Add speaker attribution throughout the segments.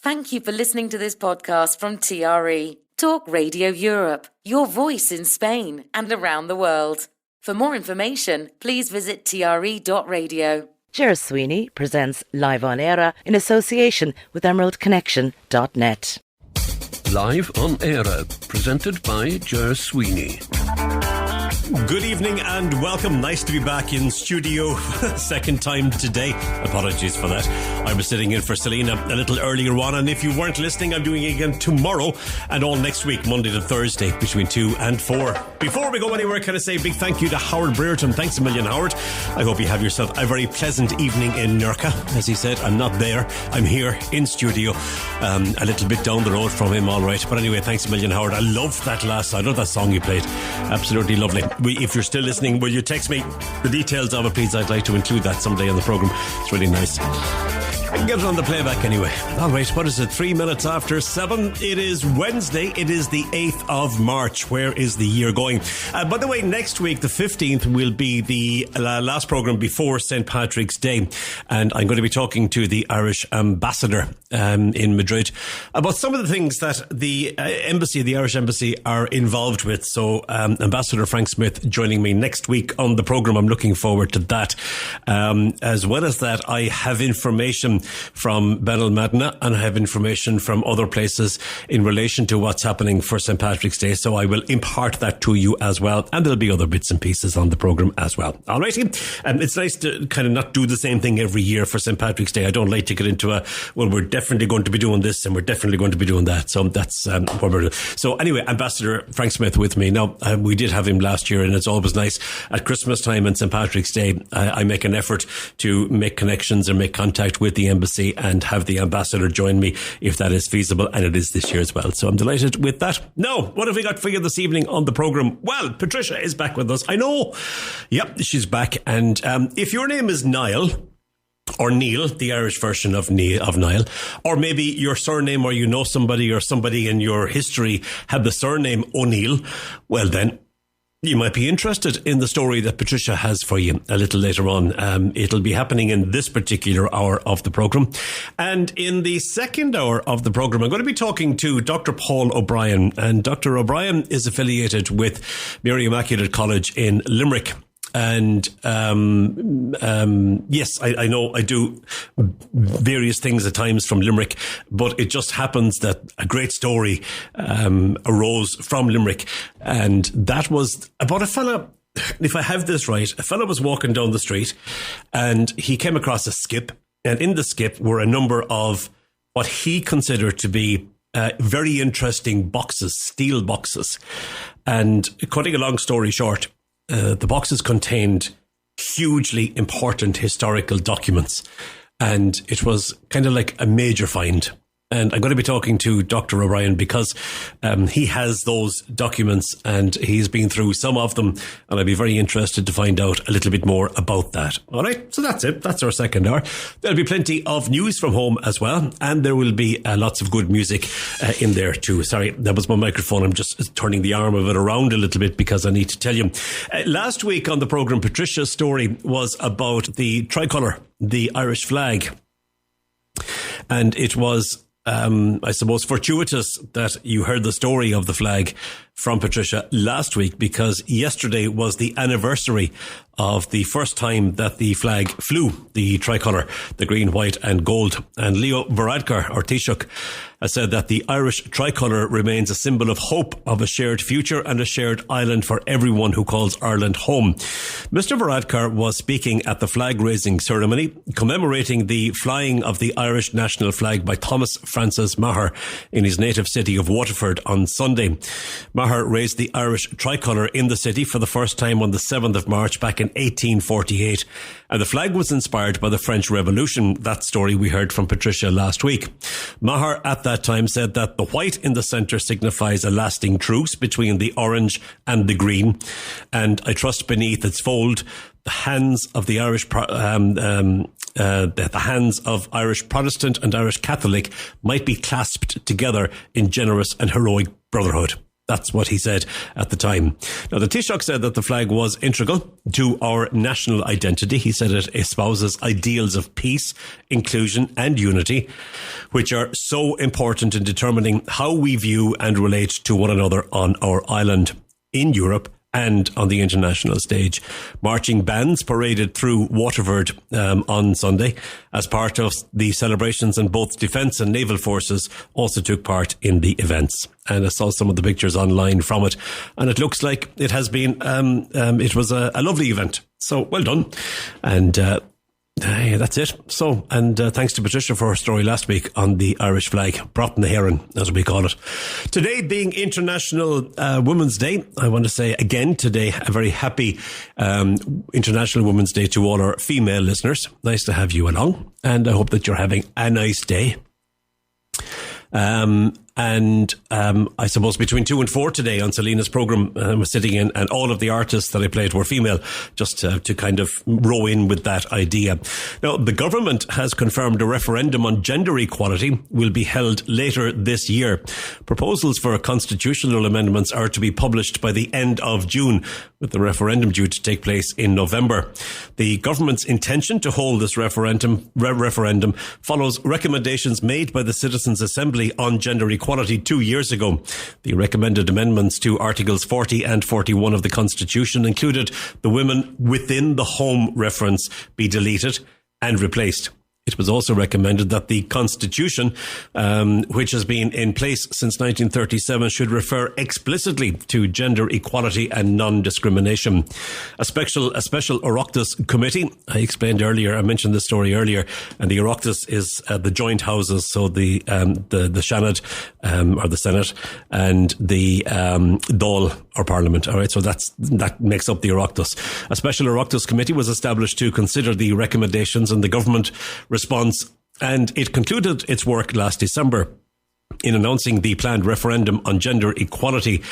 Speaker 1: Thank you for listening to this podcast from TRE, Talk Radio Europe, your voice in Spain and around the world. For more information, please visit tre.radio.
Speaker 2: Ger Sweeney presents Live on Eire in association with emeraldconnection.net.
Speaker 3: Live on Eire, presented by Ger Sweeney.
Speaker 4: Good evening and welcome. Nice to be back in studio second time today. Apologies for that. I was sitting in for Selena a little earlier on, and if you weren't listening, I'm doing it again tomorrow and all next week, Monday to Thursday, between 2 and 4. Before we go anywhere, can I say a big thank you to Howard Brereton. Thanks a million, Howard. I hope you have yourself a very pleasant evening in Nurka. As he said, I'm not there. I'm here in studio, a little bit down the road from him, all right. But anyway, thanks a million, Howard. I love that I love that song you played. Absolutely lovely. If you're still listening, will you text me the details of it, please? I'd like to include that someday on the programme. It's really nice. I can get it on the playback anyway. All right, what is it? 3 minutes after 7. It is Wednesday. It is the 8th of March. Where is the year going? By the way, next week, the 15th, will be the last programme before St. Patrick's Day. And I'm going to be talking to the Irish ambassador in Madrid about some of the things that the Irish Embassy are involved with. So Ambassador Frank Smith joining me next week on the programme. I'm looking forward to that. As well as that, I have information from Benalmadena and I have information from other places in relation to what's happening for St. Patrick's Day. So I will impart that to you as well. And there'll be other bits and pieces on the programme as well. All righty. It's nice to kind of not do the same thing every year for St. Patrick's Day. I don't like to get into we're definitely going to be doing this and we're definitely going to be doing that. So that's what we're doing. So anyway, Ambassador Frank Smith with me. Now, we did have him last year and it's always nice at Christmas time and St. Patrick's Day. I make an effort to make connections and make contact with the embassy and have the ambassador join me if that is feasible, and it is this year as well. So I'm delighted with that. Now, what have we got for you this evening on the programme? Well, Patricia is back with us. I know. Yep, she's back. And if your name is Niall, or Neil, the Irish version of Niall, or maybe your surname, or you know somebody or somebody in your history had the surname O'Neill, well then, you might be interested in the story that Patricia has for you a little later on. It'll be happening in this particular hour of the programme. And in the second hour of the programme, I'm going to be talking to Dr. Paul O'Brien. And Dr. O'Brien is affiliated with Mary Immaculate College in Limerick. And yes, I know I do various things at times from Limerick, but it just happens that a great story arose from Limerick, and that was about a fella. If I have this right, a fella was walking down the street and he came across a skip, and in the skip were a number of what he considered to be very interesting boxes, steel boxes. And cutting a long story short, the boxes contained hugely important historical documents, and it was kind of like a major find. And I'm going to be talking to Dr. O'Brien because he has those documents and he's been through some of them, and I'd be very interested to find out a little bit more about that. All right, so that's it. That's our second hour. There'll be plenty of news from home as well, and there will be lots of good music in there too. Sorry, that was my microphone. I'm just turning the arm of it around a little bit because I need to tell you. Last week on the programme, Patricia's story was about the tricolour, the Irish flag. And it was I suppose fortuitous that you heard the story of the flag from Patricia last week, because yesterday was the anniversary of the first time that the flag flew, the tricolour, the green, white and gold. And Leo Varadkar, or Taoiseach, has said that the Irish tricolour remains a symbol of hope, of a shared future and a shared island for everyone who calls Ireland home. Mr. Varadkar was speaking at the flag-raising ceremony commemorating the flying of the Irish national flag by Thomas Francis Maher in his native city of Waterford on Sunday. Maher raised the Irish tricolour in the city for the first time on the 7th of March back in 1848, and the flag was inspired by the French Revolution. That story we heard from Patricia last week. Maher at that time said that the white in the centre signifies a lasting truce between the orange and the green, and I trust beneath its fold the hands of the hands of Irish Protestant and Irish Catholic might be clasped together in generous and heroic brotherhood. That's what he said at the time. Now, the Taoiseach said that the flag was integral to our national identity. He said it espouses ideals of peace, inclusion and unity, which are so important in determining how we view and relate to one another on our island, in Europe and on the international stage. Marching bands paraded through Waterford on Sunday as part of the celebrations, and both defence and naval forces also took part in the events. And I saw some of the pictures online from it, and it looks like it has been, it was a lovely event. So well done. And that's it. So, and thanks to Patricia for her story last week on the Irish flag, Broughton the Heron, as we call it. Today being International Women's Day, I want to say again today a very happy International Women's Day to all our female listeners. Nice to have you along, and I hope that you're having a nice day. I suppose between 2 and 4 today on Selena's programme, I was sitting in, and all of the artists that I played were female, just to kind of row in with that idea. Now, the government has confirmed a referendum on gender equality will be held later this year. Proposals for constitutional amendments are to be published by the end of June, with the referendum due to take place in November. The government's intention to hold this referendum follows recommendations made by the Citizens' Assembly on gender equality 2 years ago. The recommended amendments to Articles 40 and 41 of the Constitution included the women within the home reference be deleted and replaced. It was also recommended that the Constitution, which has been in place since 1937, should refer explicitly to gender equality and non-discrimination. A special Oireachtas committee, I explained earlier, I mentioned this story earlier, and the Oireachtas is the joint houses, so the Seanad, or the Senate, and the Dáil, or Parliament. All right, so that makes up the Oireachtas. A special Oireachtas committee was established to consider the recommendations and the government response, and it concluded its work last December in announcing the planned referendum on gender equality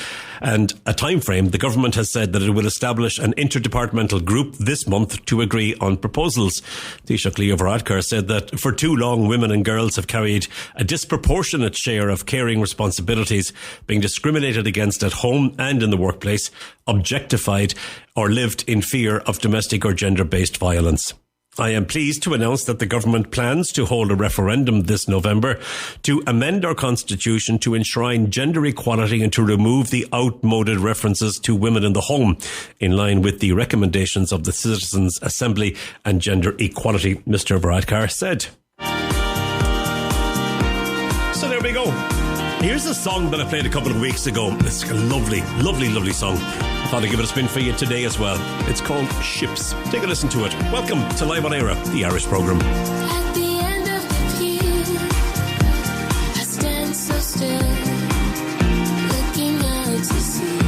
Speaker 4: and a time frame. The government has said that it will establish an interdepartmental group this month to agree on proposals. Taoiseach Leo Varadkar said that for too long, women and girls have carried a disproportionate share of caring responsibilities, being discriminated against at home and in the workplace, objectified, or lived in fear of domestic or gender-based violence. I am pleased to announce that the government plans to hold a referendum this November to amend our constitution to enshrine gender equality and to remove the outmoded references to women in the home, in line with the recommendations of the Citizens' Assembly and Gender Equality, Mr. Varadkar said. So there we go. Here's a song that I played a couple of weeks ago. It's a lovely, lovely, lovely song. I thought I'd give it a spin for you today as well. It's called Ships. Take a listen to it. Welcome to Live on Eire, the Irish programme.
Speaker 5: At the end of the pier, I stand so still, looking out to sea.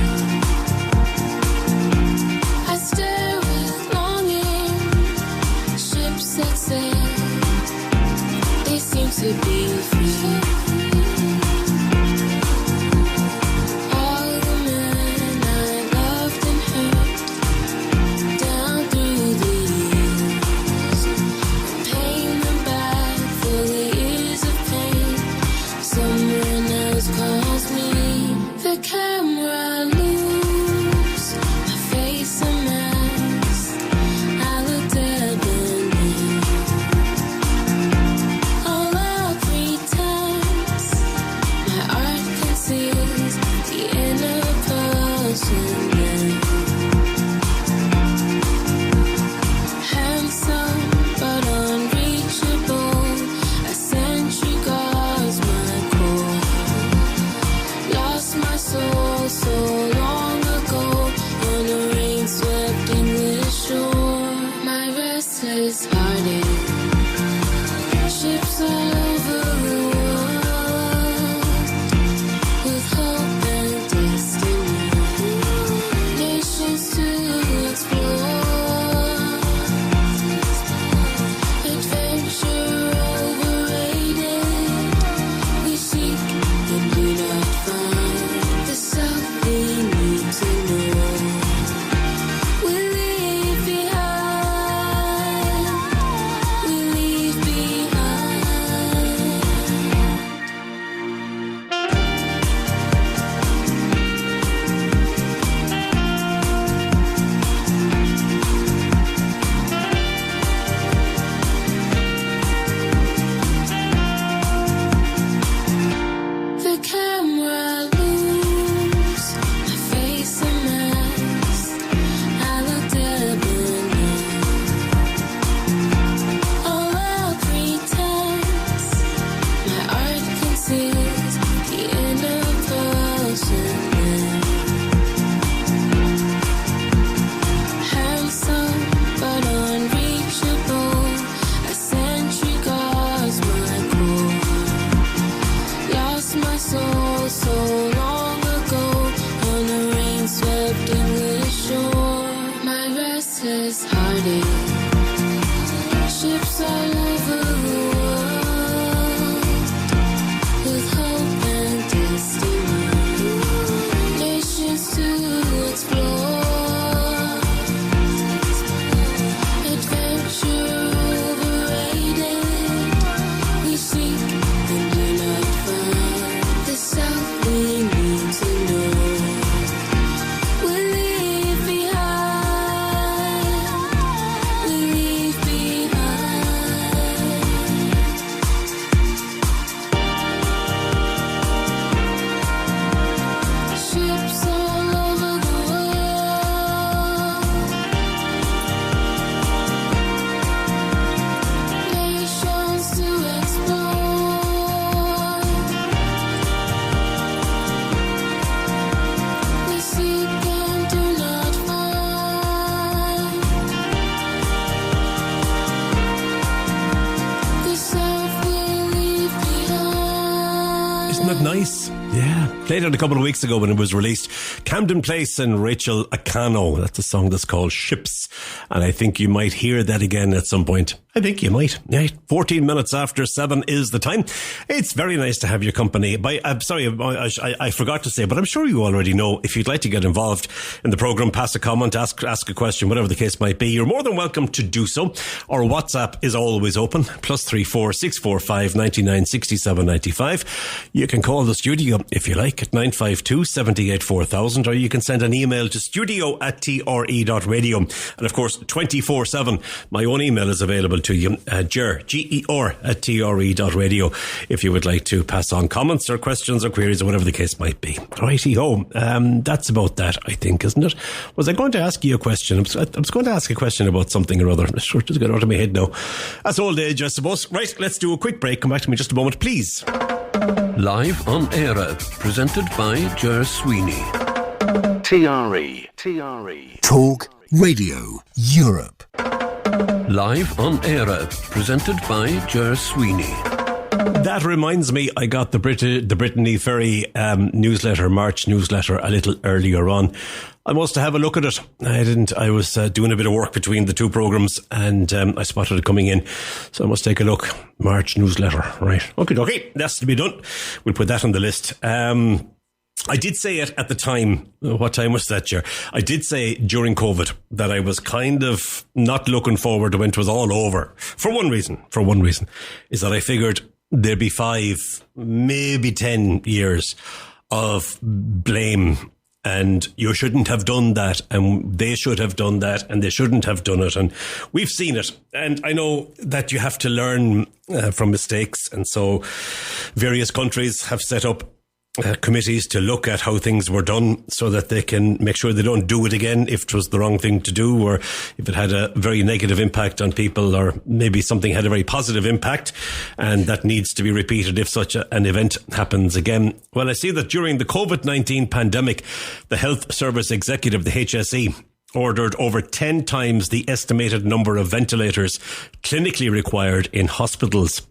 Speaker 5: I stare with longing, ships that sail, they seem to be free.
Speaker 4: Isn't that nice? Yeah. Played it a couple of weeks ago when it was released. Camden Place and Rachel Acano. That's a song that's called Ships. And I think you might hear that again at some point. I think you might. Yeah, 14 minutes after 7 is the time. It's very nice to have your company. I'm sorry, I forgot to say, but I'm sure you already know, if you'd like to get involved in the programme, pass a comment, ask a question, whatever the case might be, you're more than welcome to do so. Our WhatsApp is always open, +34 645 99 67 95. You can call the studio if you like at 952 78 4000, or you can send an email to studio@tre.radio. And of course, 24/7, my own email is available to you, Ger, Ger @tre.radio, if you would like to pass on comments or questions or queries or whatever the case might be. Righty-ho. That's about that, I think, isn't it? Was I going to ask you a question? I was going to ask a question about something or other. I'm sure it's got out of my head now. That's old age, I suppose. Right, let's do a quick break. Come back to me in just a moment, please.
Speaker 3: Live on Eire, presented by Ger Sweeney.
Speaker 2: TRE.
Speaker 6: Talk Radio Europe.
Speaker 3: Live on Eire, presented by Ger Sweeney.
Speaker 4: That reminds me, I got the Brittany Ferry newsletter, March newsletter, a little earlier on. I must have a look at it. I was doing a bit of work between the two programmes, and I spotted it coming in. So I must take a look. March newsletter. Right. Okay. That's to be done. We'll put that on the list. I did say it at the time. What time was that, Ger? I did say during COVID that I was kind of not looking forward to when it was all over. For one reason, is that I figured there'd be 5, maybe 10 years of blame, and you shouldn't have done that, and they should have done that, and they shouldn't have done it. And we've seen it. And I know that you have to learn from mistakes. And so various countries have set up committees to look at how things were done so that they can make sure they don't do it again if it was the wrong thing to do, or if it had a very negative impact on people, or maybe something had a very positive impact and that needs to be repeated if such an event happens again. Well, I see that during the COVID-19 pandemic, the Health Service Executive, the HSE, ordered over 10 times the estimated number of ventilators clinically required in hospitals.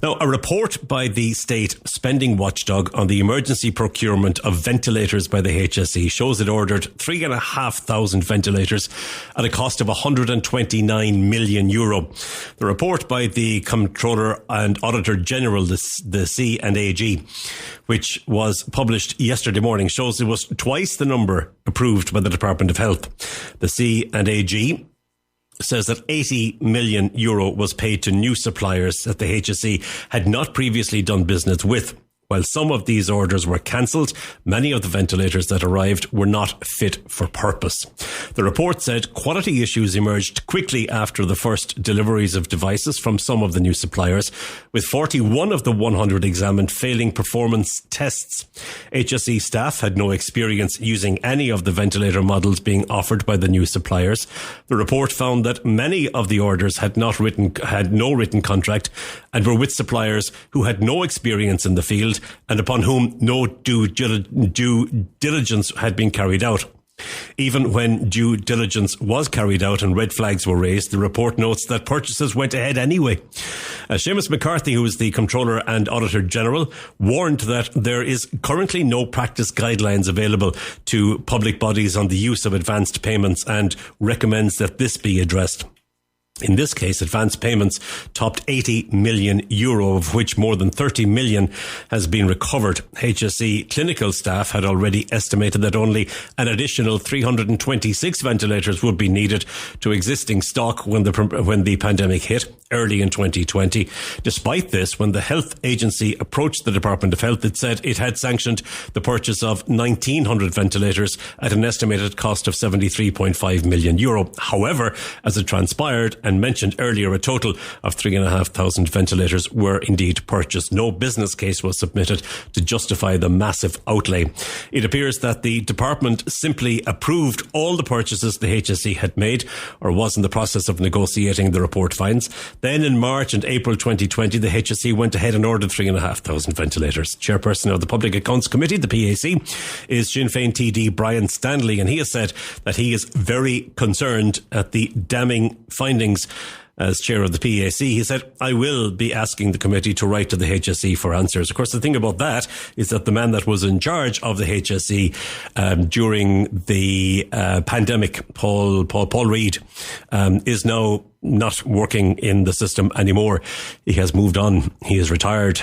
Speaker 4: Now, a report by the state spending watchdog on the emergency procurement of ventilators by the HSE shows it ordered 3,500 ventilators at a cost of €129 million. The report by the Comptroller and Auditor General, the C&AG, which was published yesterday morning, shows it was twice the number approved by the Department of Health. The C&AG says that €80 million was paid to new suppliers that the HSE had not previously done business with. While some of these orders were cancelled, many of the ventilators that arrived were not fit for purpose. The report said quality issues emerged quickly after the first deliveries of devices from some of the new suppliers, with 41 of the 100 examined failing performance tests. HSE staff had no experience using any of the ventilator models being offered by the new suppliers. The report found that many of the orders had no written contract and were with suppliers who had no experience in the field and upon whom no due diligence had been carried out. Even when due diligence was carried out and red flags were raised, the report notes that purchases went ahead anyway. Seamus McCarthy, who is the Comptroller and Auditor General, warned that there is currently no practice guidelines available to public bodies on the use of advanced payments and recommends that this be addressed. In this case, advance payments topped €80 million, of which more than 30 million has been recovered. HSE clinical staff had already estimated that only an additional 326 ventilators would be needed to existing stock when the pandemic hit early in 2020. Despite this, when the health agency approached the Department of Health, it said it had sanctioned the purchase of 1,900 ventilators at an estimated cost of €73.5 million. However, as it transpired, and mentioned earlier, a total of 3,500 ventilators were indeed purchased. No business case was submitted to justify the massive outlay. It appears that the department simply approved all the purchases the HSE had made or was in the process of negotiating, the report finds. Then in March and April 2020, the HSE went ahead and ordered 3,500 ventilators. Chairperson of the Public Accounts Committee, the PAC, is Sinn Féin TD Brian Stanley, and he has said that he is very concerned at the damning findings as chair of the PAC, he said, I will be asking the committee to write to the HSE for answers. Of course, the thing about that is that the man that was in charge of the HSE during the pandemic, Paul Reid, is now not working in the system anymore. He has moved on. He is retired.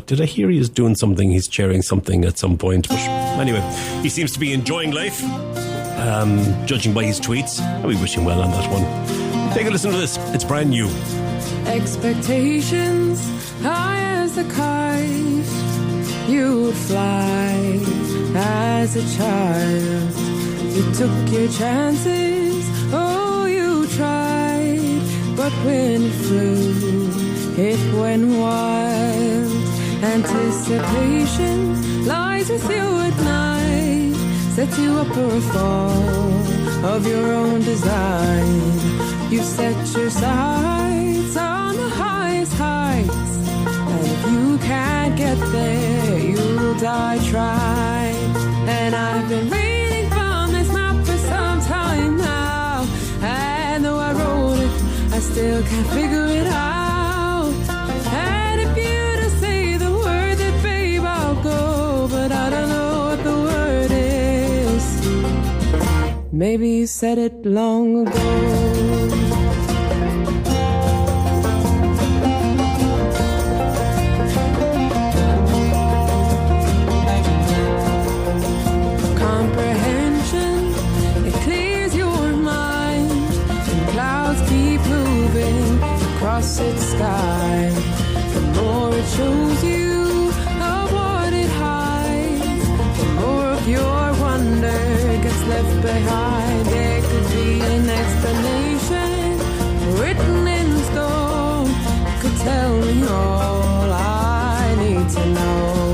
Speaker 4: Did I hear he's doing something? He's chairing something at some point. But anyway, he seems to be enjoying life, judging by his tweets. We wish him well on that one. Take a listen to this. It's brand new.
Speaker 7: Expectations high as a kite, you would fly as a child. You took your chances, oh, you tried, but when it flew, it went wild. Anticipation lies with you at night, sets you up for a fall of your own design. You set your sights on the highest heights, and if you can't get there, you'll die trying. And I've been reading from this map for some time now, and though I wrote it, I still can't figure it out. And if you just say the word, that babe, I'll go, but I don't know what the word is. Maybe you said it long ago. Across its sky, the more it shows you of what it hides, the more of your wonder gets left behind. There could be an explanation written in stone, it could tell me all I need to know.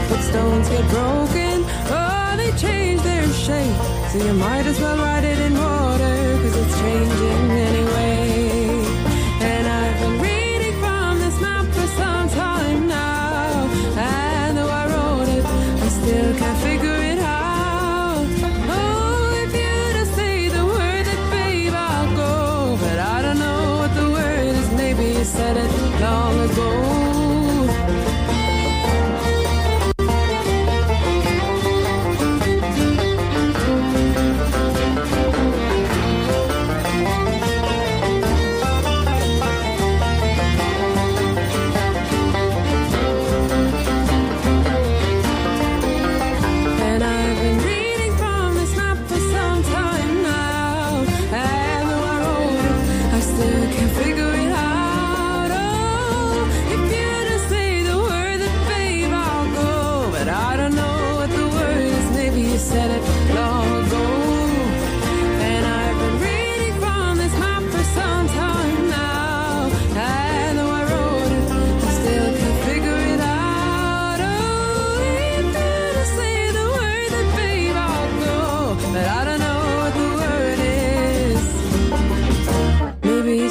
Speaker 7: But stones get broken, oh, they change their shape, so you might as well write it in water, 'cause it's changing anyway. And I've been reading from this map for some time now, and though I wrote it, I still can't figure it out. Oh, if you just say the word, that babe, I'll go, but I don't know what the word is. Maybe you said it long ago.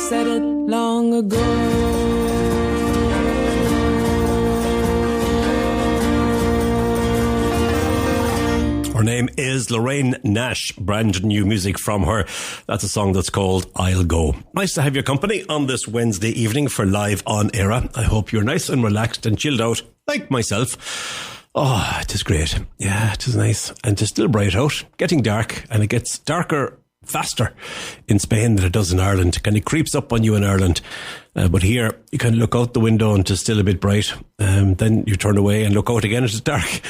Speaker 7: Said it long ago.
Speaker 4: Her name is Lorraine Nash. Brand new music from her. That's a song that's called I'll Go. Nice to have your company on this Wednesday evening for Live on Eire. I hope you're nice and relaxed and chilled out, like myself. Oh, it is great. Yeah, it is nice. And it's still bright out, getting dark, and it gets darker faster in Spain than it does in Ireland. It kind of creeps up on you in Ireland. But here, you kind of look out the window and it's still a bit bright. Then you turn away and look out again, it's dark.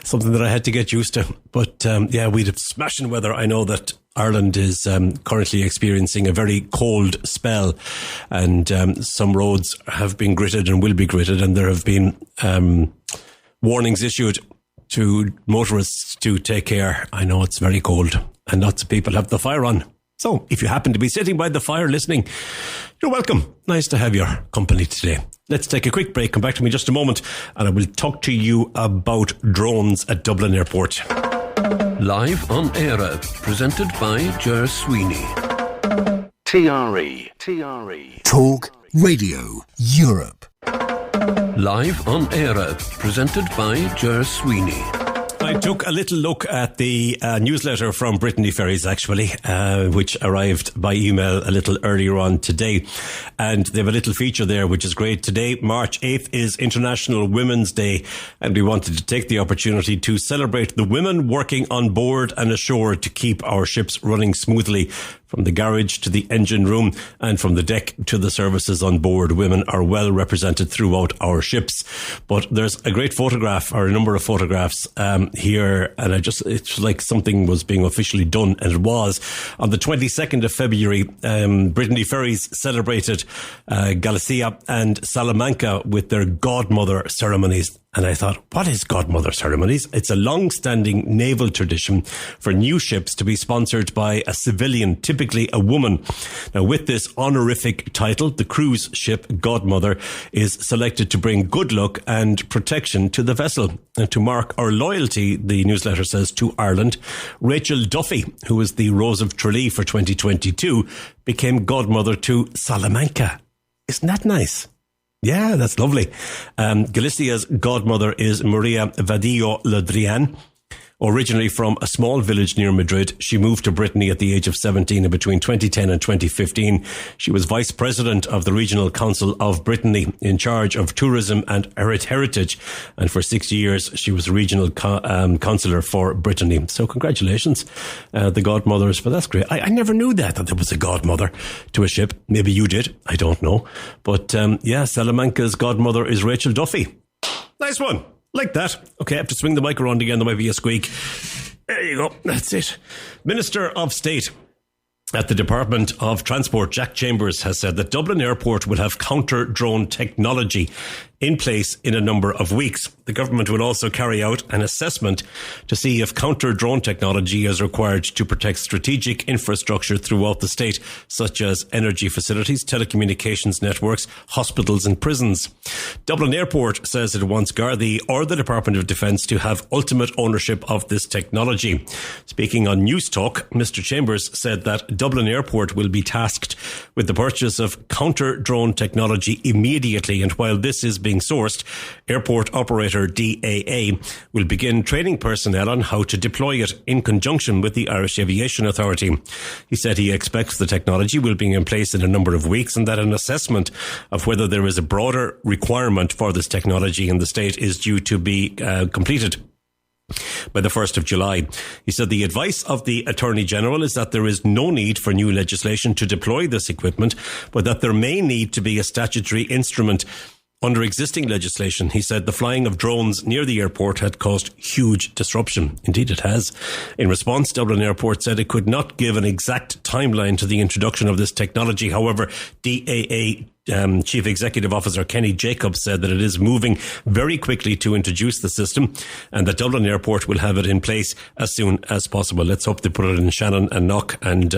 Speaker 4: Something that I had to get used to. But yeah, we'd have smashing weather. I know that Ireland is currently experiencing a very cold spell, and some roads have been gritted and will be gritted, and there have been warnings issued to motorists to take care. I know it's very cold and lots of people have the fire on. So if you happen to be sitting by the fire listening, you're welcome. Nice to have your company today. Let's take a quick break. Come back to me in just a moment and I will talk to you about drones at Dublin Airport.
Speaker 3: Live on Eire, presented by Ger Sweeney.
Speaker 6: TRE. Talk Radio Europe.
Speaker 3: Live on Eire, presented by Ger Sweeney.
Speaker 4: I took a little look at the newsletter from Brittany Ferries, actually, which arrived by email a little earlier on today. And they have a little feature there, which is great. Today, March 8th, is International Women's Day. And we wanted to take the opportunity to celebrate the women working on board and ashore to keep our ships running smoothly. From the garage to the engine room and from the deck to the services on board, women are well represented throughout our ships. But there's a great photograph, or a number of photographs here, and it's like something was being officially done, and it was. On the 22nd of February, Brittany Ferries celebrated Galicia and Salamanca with their godmother ceremonies. And I thought, what is godmother ceremonies? It's a long-standing naval tradition for new ships to be sponsored by a civilian, typically a woman. Now, with this honorific title, the cruise ship godmother is selected to bring good luck and protection to the vessel. And to mark our loyalty, the newsletter says, to Ireland, Rachel Duffy, who was the Rose of Tralee for 2022, became godmother to Salamanca. Isn't that nice? Yeah, that's lovely. Galicia's godmother is Maria Vadillo Ladrian. Originally from a small village near Madrid, she moved to Brittany at the age of 17, and between 2010 and 2015, she was vice president of the Regional Council of Brittany, in charge of tourism and heritage. And for 6 years, she was regional councillor for Brittany. So congratulations, the godmothers. But that's great. I never knew that there was a godmother to a ship. Maybe you did. I don't know. But yeah, Salamanca's godmother is Rachel Duffy. Nice one. Like that. Okay, I have to swing the mic around again. There might be a squeak. There you go. That's it. Minister of State at the Department of Transport, Jack Chambers, has said that Dublin Airport will have counter-drone technology in place in a number of weeks. The government will also carry out an assessment to see if counter-drone technology is required to protect strategic infrastructure throughout the state, such as energy facilities, telecommunications networks, hospitals and prisons. Dublin Airport says it wants Gardaí or the Department of Defence to have ultimate ownership of this technology. Speaking on News Talk, Mr Chambers said that Dublin Airport will be tasked with the purchase of counter-drone technology immediately, and while this is being sourced, airport operator DAA will begin training personnel on how to deploy it in conjunction with the Irish Aviation Authority. He said he expects the technology will be in place in a number of weeks, and that an assessment of whether there is a broader requirement for this technology in the state is due to be completed by the 1st of July. He said the advice of the Attorney General is that there is no need for new legislation to deploy this equipment, but that there may need to be a statutory instrument under existing legislation. He said the flying of drones near the airport had caused huge disruption. Indeed, it has. In response, Dublin Airport said it could not give an exact timeline to the introduction of this technology. However, DAA Chief Executive Officer Kenny Jacobs said that it is moving very quickly to introduce the system and that Dublin Airport will have it in place as soon as possible. Let's hope they put it in Shannon and Knock and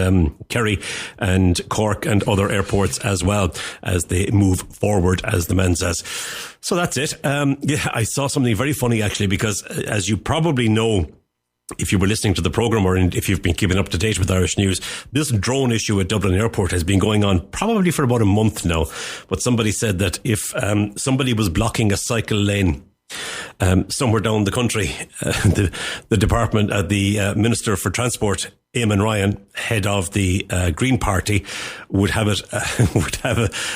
Speaker 4: Kerry and Cork and other airports as well as they move forward, as the man says. So that's it. Yeah, I saw something very funny actually, because as you probably know, if you were listening to the programme or if you've been keeping up to date with Irish news, this drone issue at Dublin Airport has been going on probably for about a month now. But somebody said that if somebody was blocking a cycle lane somewhere down the country, the department, the Minister for Transport, Eamon Ryan, head of the Green Party, would have a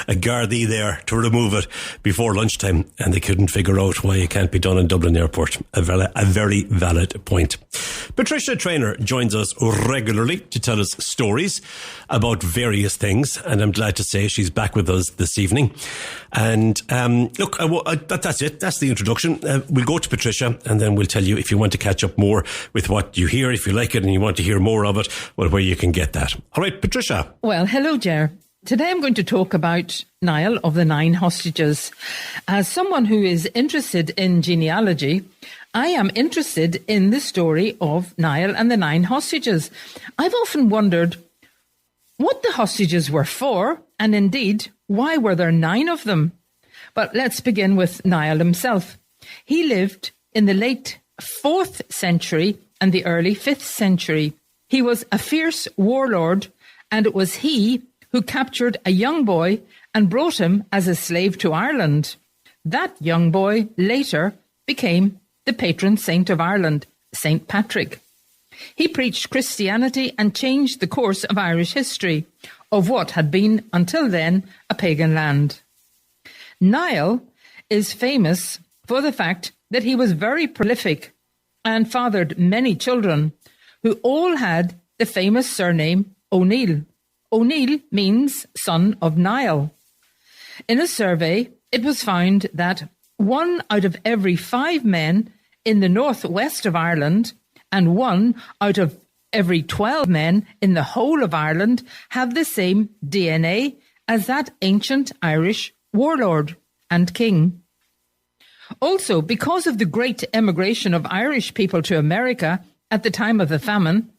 Speaker 4: Gardaí there to remove it before lunchtime, and they couldn't figure out why it can't be done in Dublin Airport. A very valid point. Patricia Traynor joins us regularly to tell us stories about various things, and I'm glad to say she's back with us this evening. And look, that's it. That's the introduction. We'll go to Patricia, and then we'll tell you if you want to catch up more with what you hear, if you like it and you want to hear more of it, well, where you can get that. All right, Patricia.
Speaker 8: Well, hello, Ger. Today I'm going to talk about Niall of the 9 hostages. As someone who is interested in genealogy, I am interested in the story of Niall and the 9 hostages. I've often wondered what the hostages were for, and indeed, why were there 9 of them? But let's begin with Niall himself. He lived in the late 4th century and the early 5th century. He was a fierce warlord, and it was he who captured a young boy and brought him as a slave to Ireland. That young boy later became the patron saint of Ireland, St. Patrick. He preached Christianity and changed the course of Irish history, of what had been, until then, a pagan land. Niall is famous for the fact that he was very prolific and fathered many children who all had the famous surname O'Neill. O'Neill means son of Niall. In a survey, it was found that 1 out of every 5 men in the northwest of Ireland and 1 out of every 12 men in the whole of Ireland have the same DNA as that ancient Irish warlord and king. Also, because of the great emigration of Irish people to America at the time of the famine,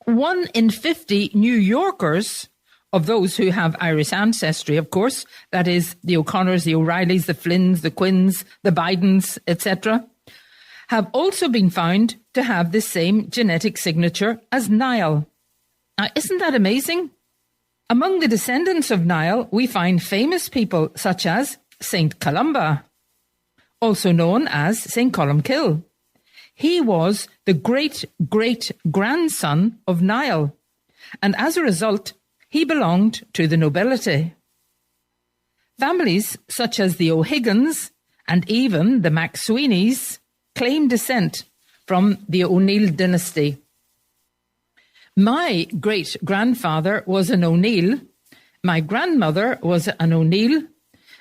Speaker 8: 1 in 50 New Yorkers, of those who have Irish ancestry, of course, that is, the O'Connors, the O'Reillys, the Flynns, the Quinns, the Bidens, etc., have also been found to have the same genetic signature as Niall. Now, isn't that amazing? Among the descendants of Niall, we find famous people such as St. Columba, also known as St. Columkill. He was the great-great-grandson of Niall, and as a result, he belonged to the nobility. Families such as the O'Higgins and even the McSweeneys claim descent from the O'Neill dynasty. My great-grandfather was an O'Neill, my grandmother was an O'Neill,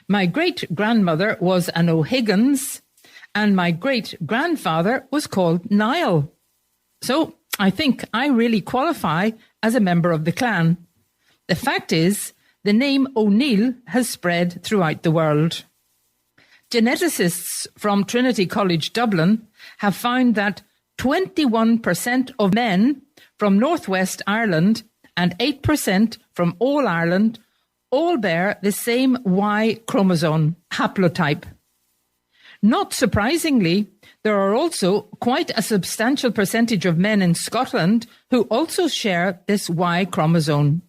Speaker 8: my great-grandmother was an O'Higgins, and my great-grandfather was called Niall. So I think I really qualify as a member of the clan. The fact is, the name O'Neill has spread throughout the world. Geneticists from Trinity College Dublin have found that 21% of men from Northwest Ireland and 8% from all Ireland all bear the same Y chromosome haplotype. Not surprisingly, there are also quite a substantial percentage of men in Scotland who also share this Y chromosome.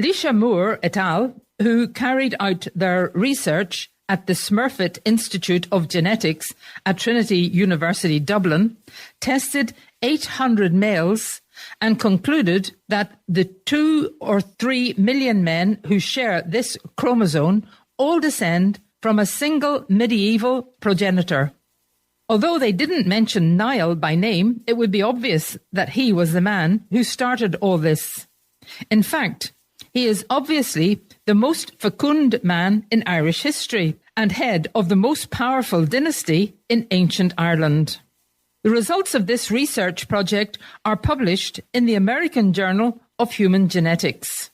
Speaker 8: Lisha Moore et al., who carried out their research at the Smurfit Institute of Genetics at Trinity University Dublin, tested 800 males and concluded that the 2 or 3 million men who share this chromosome all descend from a single medieval progenitor. Although they didn't mention Niall by name, it would be obvious that he was the man who started all this. In fact, he is obviously the most fecund man in Irish history and head of the most powerful dynasty in ancient Ireland. The results of this research project are published in the American Journal of Human Genetics.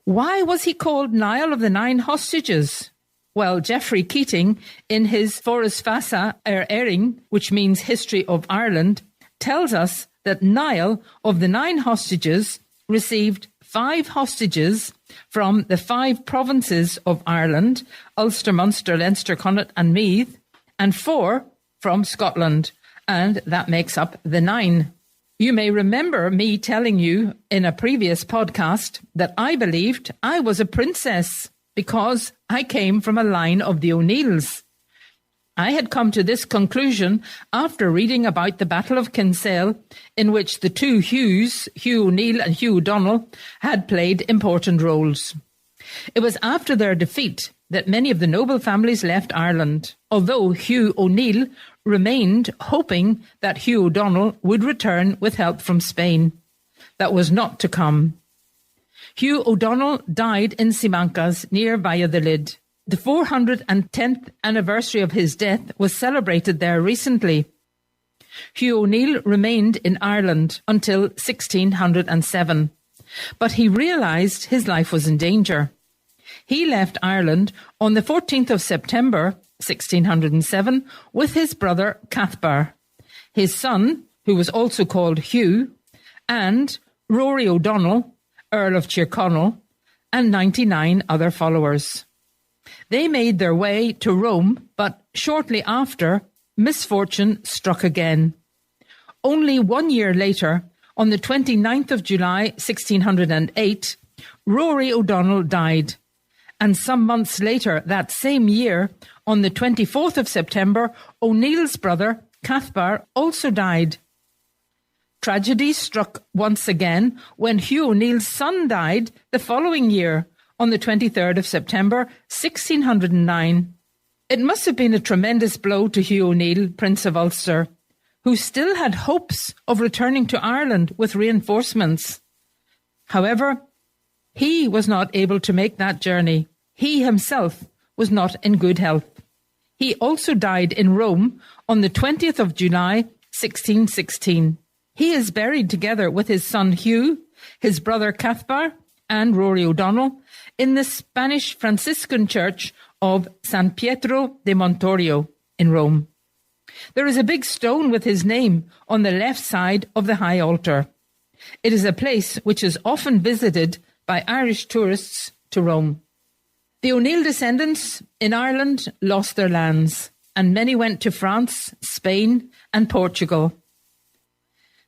Speaker 8: Why was he called Niall of the Nine Hostages? Well, Geoffrey Keating, in his Foras Fasa Eire, which means History of Ireland, tells us that Niall of the Nine Hostages received 5 hostages from the 5 provinces of Ireland, Ulster, Munster, Leinster, Connaught and Meath, and 4 from Scotland, and that makes up the 9. You may remember me telling you in a previous podcast that I believed I was a princess because I came from a line of the O'Neills. I had come to this conclusion after reading about the Battle of Kinsale, in which the 2 Hughs, Hugh O'Neill and Hugh O'Donnell, had played important roles. It was after their defeat that many of the noble families left Ireland, although Hugh O'Neill remained hoping that Hugh O'Donnell would return with help from Spain. That was not to come. Hugh O'Donnell died in Simancas near Valladolid. The 410th anniversary of his death was celebrated there recently. Hugh O'Neill remained in Ireland until 1607, but he realised his life was in danger. He left Ireland on the 14th of September, 1607, with his brother Cathbar, his son, who was also called Hugh, and Rory O'Donnell, Earl of Tyrconnell, and 99 other followers. They made their way to Rome, but shortly after, misfortune struck again. Only 1 year later, on the 29th of July, 1608, Rory O'Donnell died. And some months later, that same year, on the 24th of September, O'Neill's brother, Cathbar, also died. Tragedy struck once again when Hugh O'Neill's son died the following year, on the 23rd of September 1609. It must have been a tremendous blow to Hugh O'Neill, Prince of Ulster, who still had hopes of returning to Ireland with reinforcements. However, he was not able to make that journey. He himself was not in good health. He also died in Rome on the 20th of July, 1616. He is buried together with his son Hugh, his brother Cathbar, and Rory O'Donnell in the Spanish Franciscan church of San Pietro de Montorio in Rome. There is a big stone with his name on the left side of the high altar. It is a place which is often visited by Irish tourists to Rome. The O'Neill descendants in Ireland lost their lands, and many went to France, Spain, and Portugal.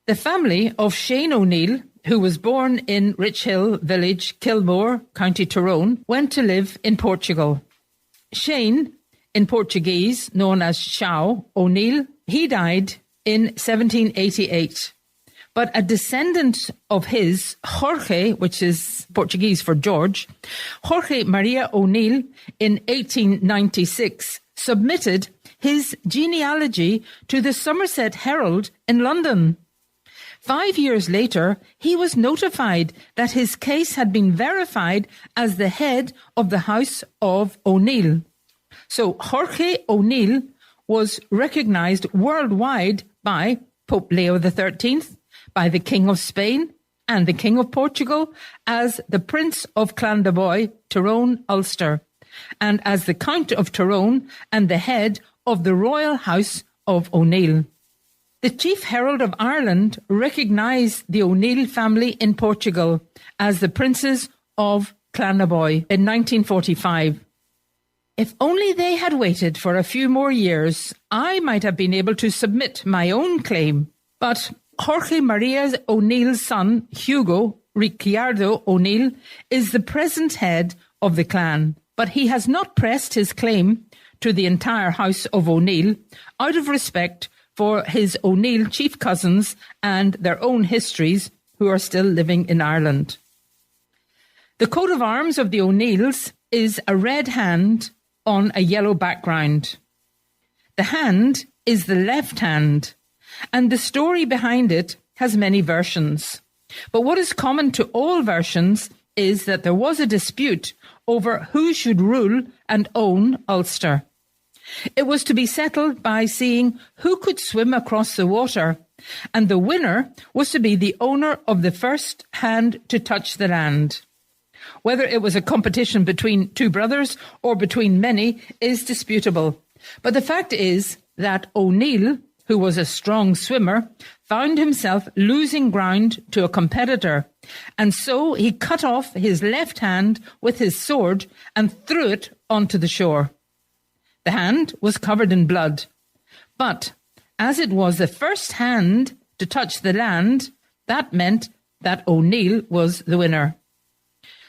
Speaker 8: The family of Shane O'Neill, who was born in Richhill village, Kilmore, County Tyrone, went to live in Portugal. Shane, in Portuguese known as Shao O'Neill, he died in 1788. But a descendant of his, Jorge, which is Portuguese for George, Jorge Maria O'Neill, in 1896, submitted his genealogy to the Somerset Herald in London. 5 years later, he was notified that his case had been verified as the head of the House of O'Neill. So Jorge O'Neill was recognised worldwide by Pope Leo XIII, by the King of Spain and the King of Portugal as the Prince of Clandeboy, Tyrone, Ulster, and as the Count of Tyrone and the head of the Royal House of O'Neill. The Chief Herald of Ireland recognised the O'Neill family in Portugal as the Princes of Clandeboy in 1945. If only they had waited for a few more years, I might have been able to submit my own claim. But Jorge Maria O'Neill's son, Hugo Ricciardo O'Neill, is the present head of the clan, but he has not pressed his claim to the entire House of O'Neill out of respect for his O'Neill chief cousins and their own histories who are still living in Ireland. The coat of arms of the O'Neills is a red hand on a yellow background. The hand is the left hand, and the story behind it has many versions. But what is common to all versions is that there was a dispute over who should rule and own Ulster. It was to be settled by seeing who could swim across the water, and the winner was to be the owner of the first hand to touch the land. Whether it was a competition between two brothers or between many is disputable. But the fact is that O'Neill, who was a strong swimmer, found himself losing ground to a competitor, and so he cut off his left hand with his sword and threw it onto the shore. The hand was covered in blood, but as it was the first hand to touch the land, that meant that O'Neill was the winner.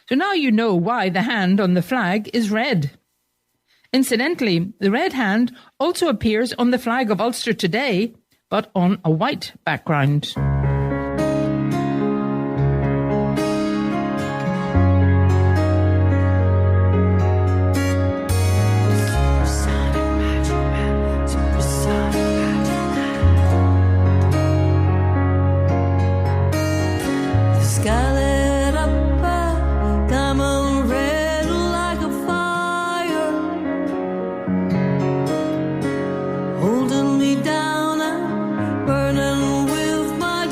Speaker 8: So now you know why the hand on the flag is red. Incidentally, the red hand also appears on the flag of Ulster today, but on a white background.
Speaker 5: Holding me down and burning with my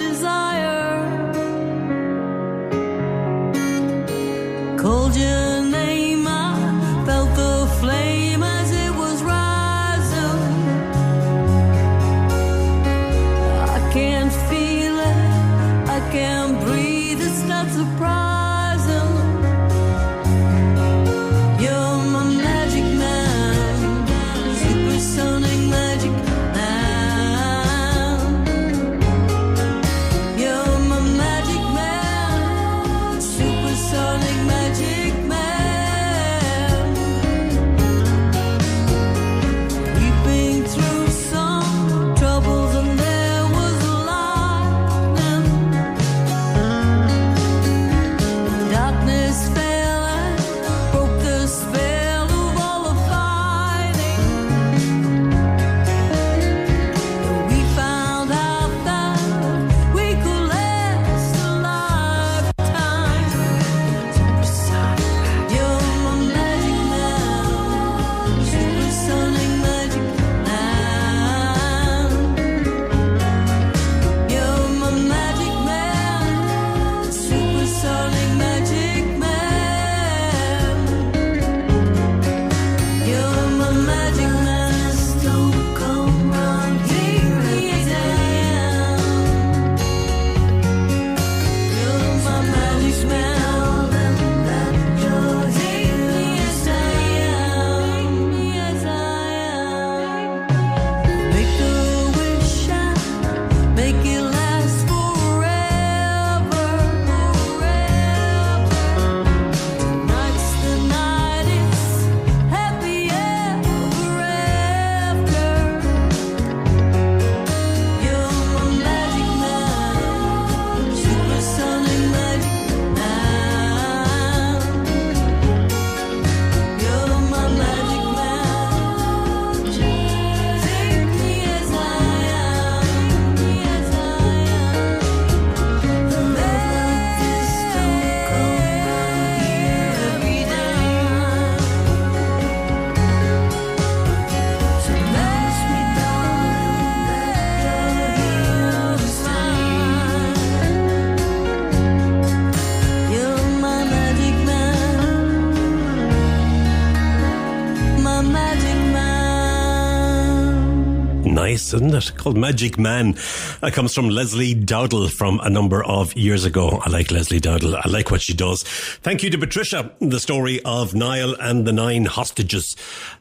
Speaker 4: Nice, isn't it? Called Magic Man. That comes from Leslie Dowdle from a number of years ago. I like Leslie Dowdle. I like what she does. Thank you to Patricia. The story of Niall and the 9 hostages.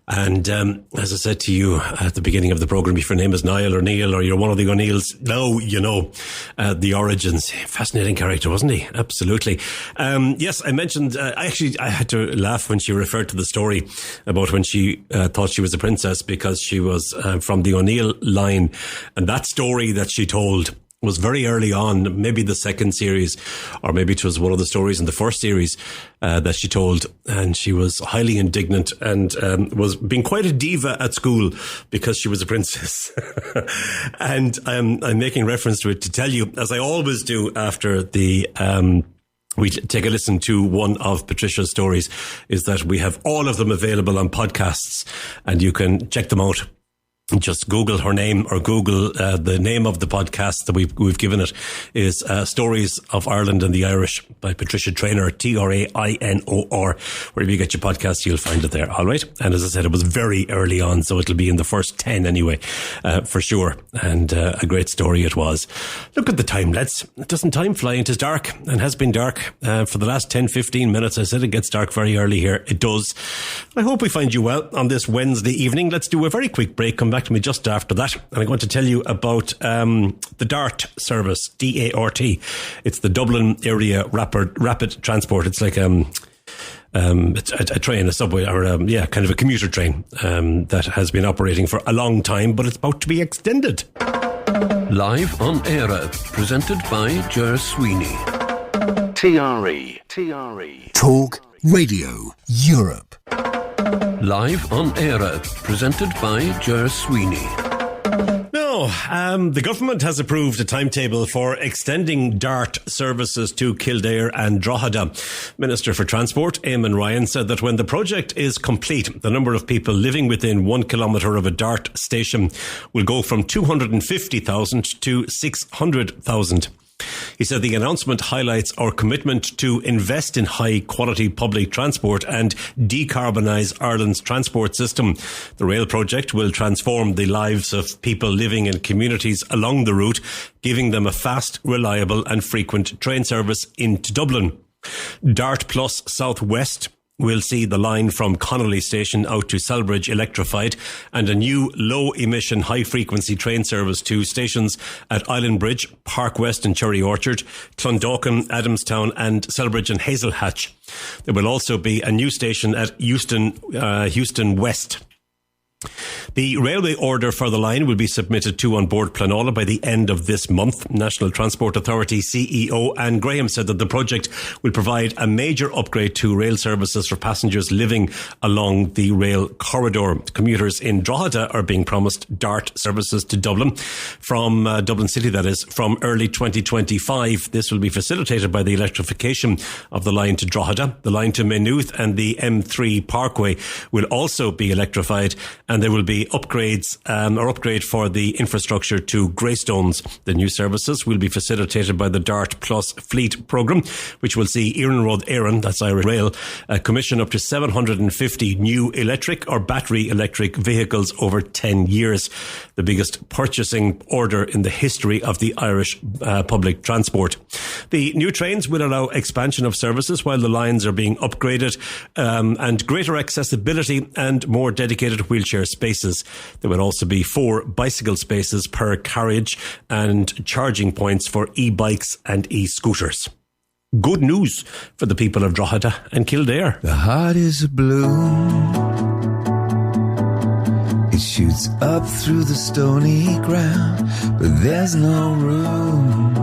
Speaker 4: And as I said to you at the beginning of the programme, if your name is Niall or Neil or you're one of the O'Neills, now you know the origins. Fascinating character, wasn't he? Absolutely. Yes, I mentioned, I had to laugh when she referred to the story about when she thought she was a princess because she was from the O'Neill line. And that story that she told was very early on, maybe the second series, or maybe it was one of the stories in the first series that she told. And she was highly indignant and was being quite a diva at school because she was a princess. And I'm making reference to it to tell you, as I always do after the we take a listen to one of Patricia's stories, is that we have all of them available on podcasts and you can check them out. Just Google her name or Google the name of the podcast that we've given it is Stories of Ireland and the Irish by Patricia Traynor, TRAINOR. Wherever you get your podcast, you'll find it there. All right. And as I said, it was very early on, so it'll be in the first 10 anyway, for sure. And a great story it was. Look at the time, lads. Doesn't time fly? It is dark and has been dark for the last 10-15 minutes. I said it gets dark very early here. It does. I hope we find you well on this Wednesday evening. Let's do a very quick break. Come back to me just after that, and I'm going to tell you about the DART service, DART. It's the Dublin Area Rapid Transport. It's like a train, a subway, or kind of a commuter train that has been operating for a long time, but it's about to be extended.
Speaker 3: Live on Eire, presented by Ger Sweeney.
Speaker 6: TRE. Talk Radio Europe.
Speaker 3: Live on Eire, presented by Ger Sweeney.
Speaker 4: No, the government has approved a timetable for extending DART services to Kildare and Drogheda. Minister for Transport, Eamon Ryan, said that when the project is complete, the number of people living within 1 kilometre of a DART station will go from 250,000 to 600,000. He said the announcement highlights our commitment to invest in high-quality public transport and decarbonise Ireland's transport system. The rail project will transform the lives of people living in communities along the route, giving them a fast, reliable and frequent train service into Dublin. DART Plus Southwest will see the line from Connolly Station out to Selbridge electrified, and a new low-emission, high-frequency train service to stations at Island Bridge, Park West and Cherry Orchard, Clondalkin, Adamstown and Selbridge and Hazelhatch. There will also be a new station at Euston West. The railway order for the line will be submitted to An Bord Pleanála by the end of this month. National Transport Authority CEO Anne Graham said that the project will provide a major upgrade to rail services for passengers living along the rail corridor. Commuters in Drogheda are being promised DART services to Dublin, from Dublin City, that is, from early 2025. This will be facilitated by the electrification of the line to Drogheda. The line to Maynooth and the M3 Parkway will also be electrified, and there will be upgrade for the infrastructure to Greystones. The new services will be facilitated by the DART Plus Fleet programme, which will see Éireann, that's Irish Rail, commission up to 750 new electric or battery electric vehicles over 10 years. The biggest purchasing order in the history of the Irish public transport. The new trains will allow expansion of services while the lines are being upgraded, and greater accessibility and more dedicated wheelchair spaces. There will also be 4 bicycle spaces per carriage and charging points for e-bikes and e-scooters. Good news for the people of Drogheda and Kildare.
Speaker 9: The heart is a bloom. It shoots up through the stony ground, but there's no room.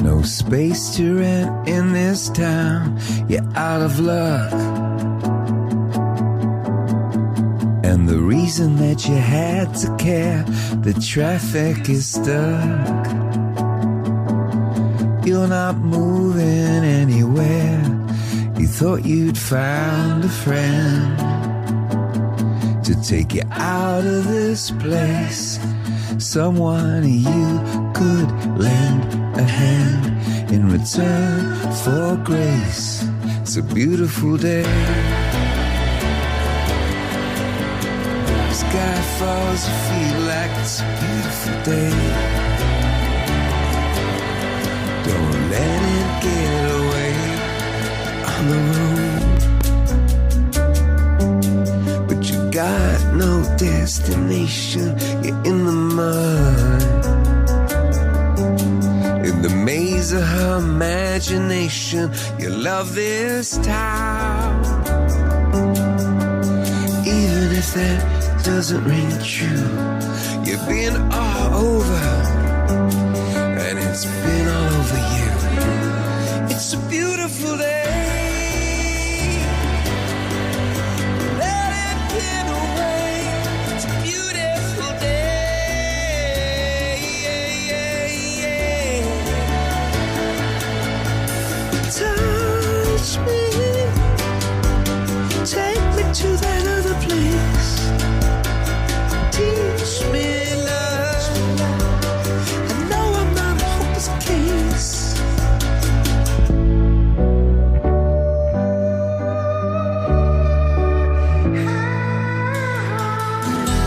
Speaker 9: No space to rent in this town. You're out of luck. And the reason that you had to care, the traffic is stuck. You're not moving anywhere. You thought you'd found a friend to take you out of this place. Someone you could lend a hand in return for grace. It's a beautiful day. Sky falls, you feel like it's a beautiful day. Don't let it get away on the road. But you got no destination, you're in the mud, in the maze of her imagination. You love this town, even if that doesn't ring true. You've been all over, and it's been all over you. It's a beautiful day. Let it get away. It's a beautiful day. Touch me, take me to that other place. Teach me love. I know I'm not a hopeless case.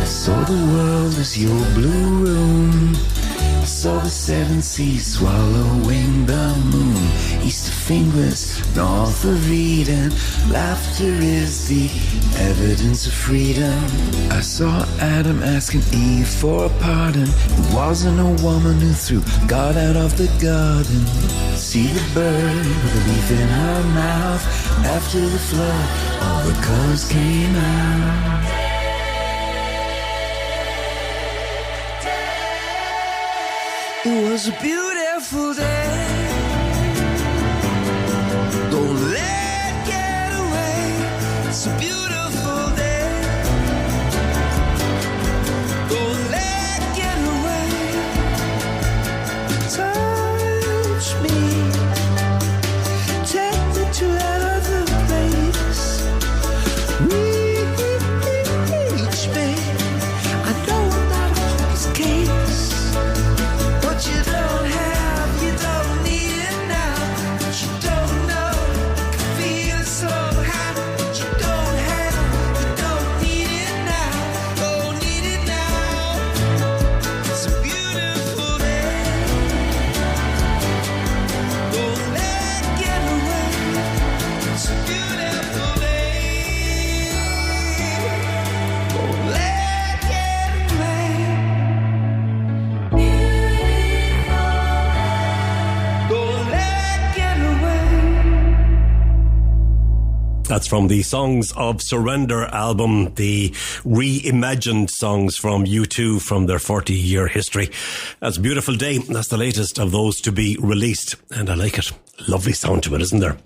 Speaker 9: I saw the world as your blue room. I saw the seven seas swallowing the moon. East of fingers, north of Eden. Laughter is the evidence of freedom. I saw Adam asking Eve for a pardon. It wasn't a woman who threw God out of the garden. See the bird with a leaf in her mouth. After the flood, all the colors came out. It was a beautiful day. Don't let it get away. It's a beautiful day. Don't let it get away. Touch me, take me to that other place. Reach me. I know I'm not a hopeless case. What you don't have, you don't need it now. What you don't know, you can feel it somehow. What you don't have, you don't need it now. Don't need it now. It's a beautiful day. Don't let it get away. It's a beautiful day. Don't let it get away. Don't let it get away.
Speaker 4: That's from the Songs of Surrender album, the reimagined songs from U2 from their 40-year history. That's a beautiful day. That's the latest of those to be released, and I like it. Lovely sound to it, isn't there?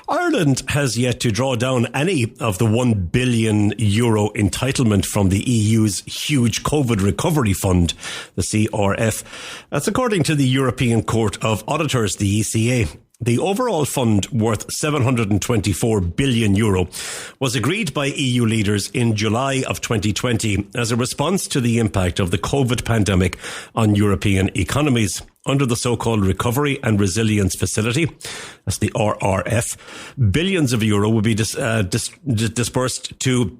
Speaker 4: Ireland has yet to draw down any of the €1 billion entitlement from the EU's huge COVID recovery fund, the CRF. That's according to the European Court of Auditors, the ECA. The overall fund, worth €724 billion, was agreed by EU leaders in July of 2020 as a response to the impact of the COVID pandemic on European economies. Under the so-called Recovery and Resilience Facility, that's the RRF, billions of euro will be dispersed to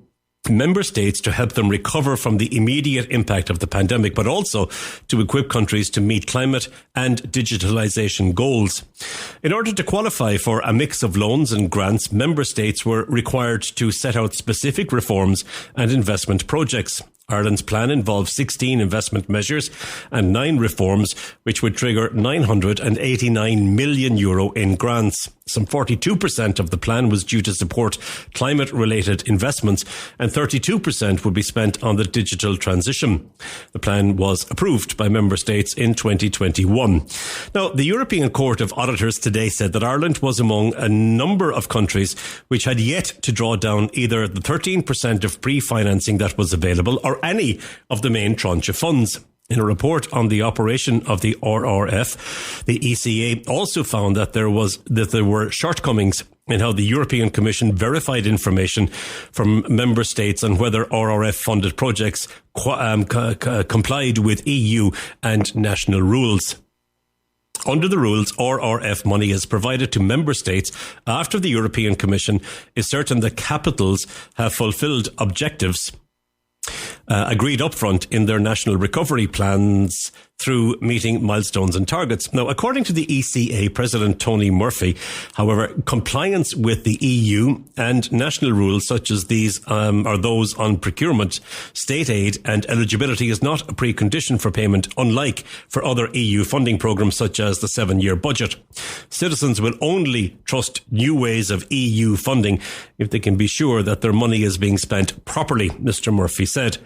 Speaker 4: member states to help them recover from the immediate impact of the pandemic, but also to equip countries to meet climate and digitalisation goals. In order to qualify for a mix of loans and grants, member states were required to set out specific reforms and investment projects. Ireland's plan involves 16 investment measures and 9 reforms, which would trigger €989 million in grants. Some 42% of the plan was due to support climate-related investments, and 32% would be spent on the digital transition. The plan was approved by member states in 2021. Now, the European Court of Auditors today said that Ireland was among a number of countries which had yet to draw down either the 13% of pre-financing that was available or any of the main tranche of funds. In a report on the operation of the RRF, the ECA also found that there were shortcomings in how the European Commission verified information from member states on whether RRF-funded projects complied with EU and national rules. Under the rules, RRF money is provided to member states after the European Commission is certain that capitals have fulfilled objectives. agreed upfront in their national recovery plans through meeting milestones and targets. Now, according to the ECA President Tony Murphy, however, compliance with the EU and national rules such as these are those on procurement, state aid and eligibility is not a precondition for payment, unlike for other EU funding programmes such as the 7-year budget. Citizens will only trust new ways of EU funding if they can be sure that their money is being spent properly, Mr. Murphy said.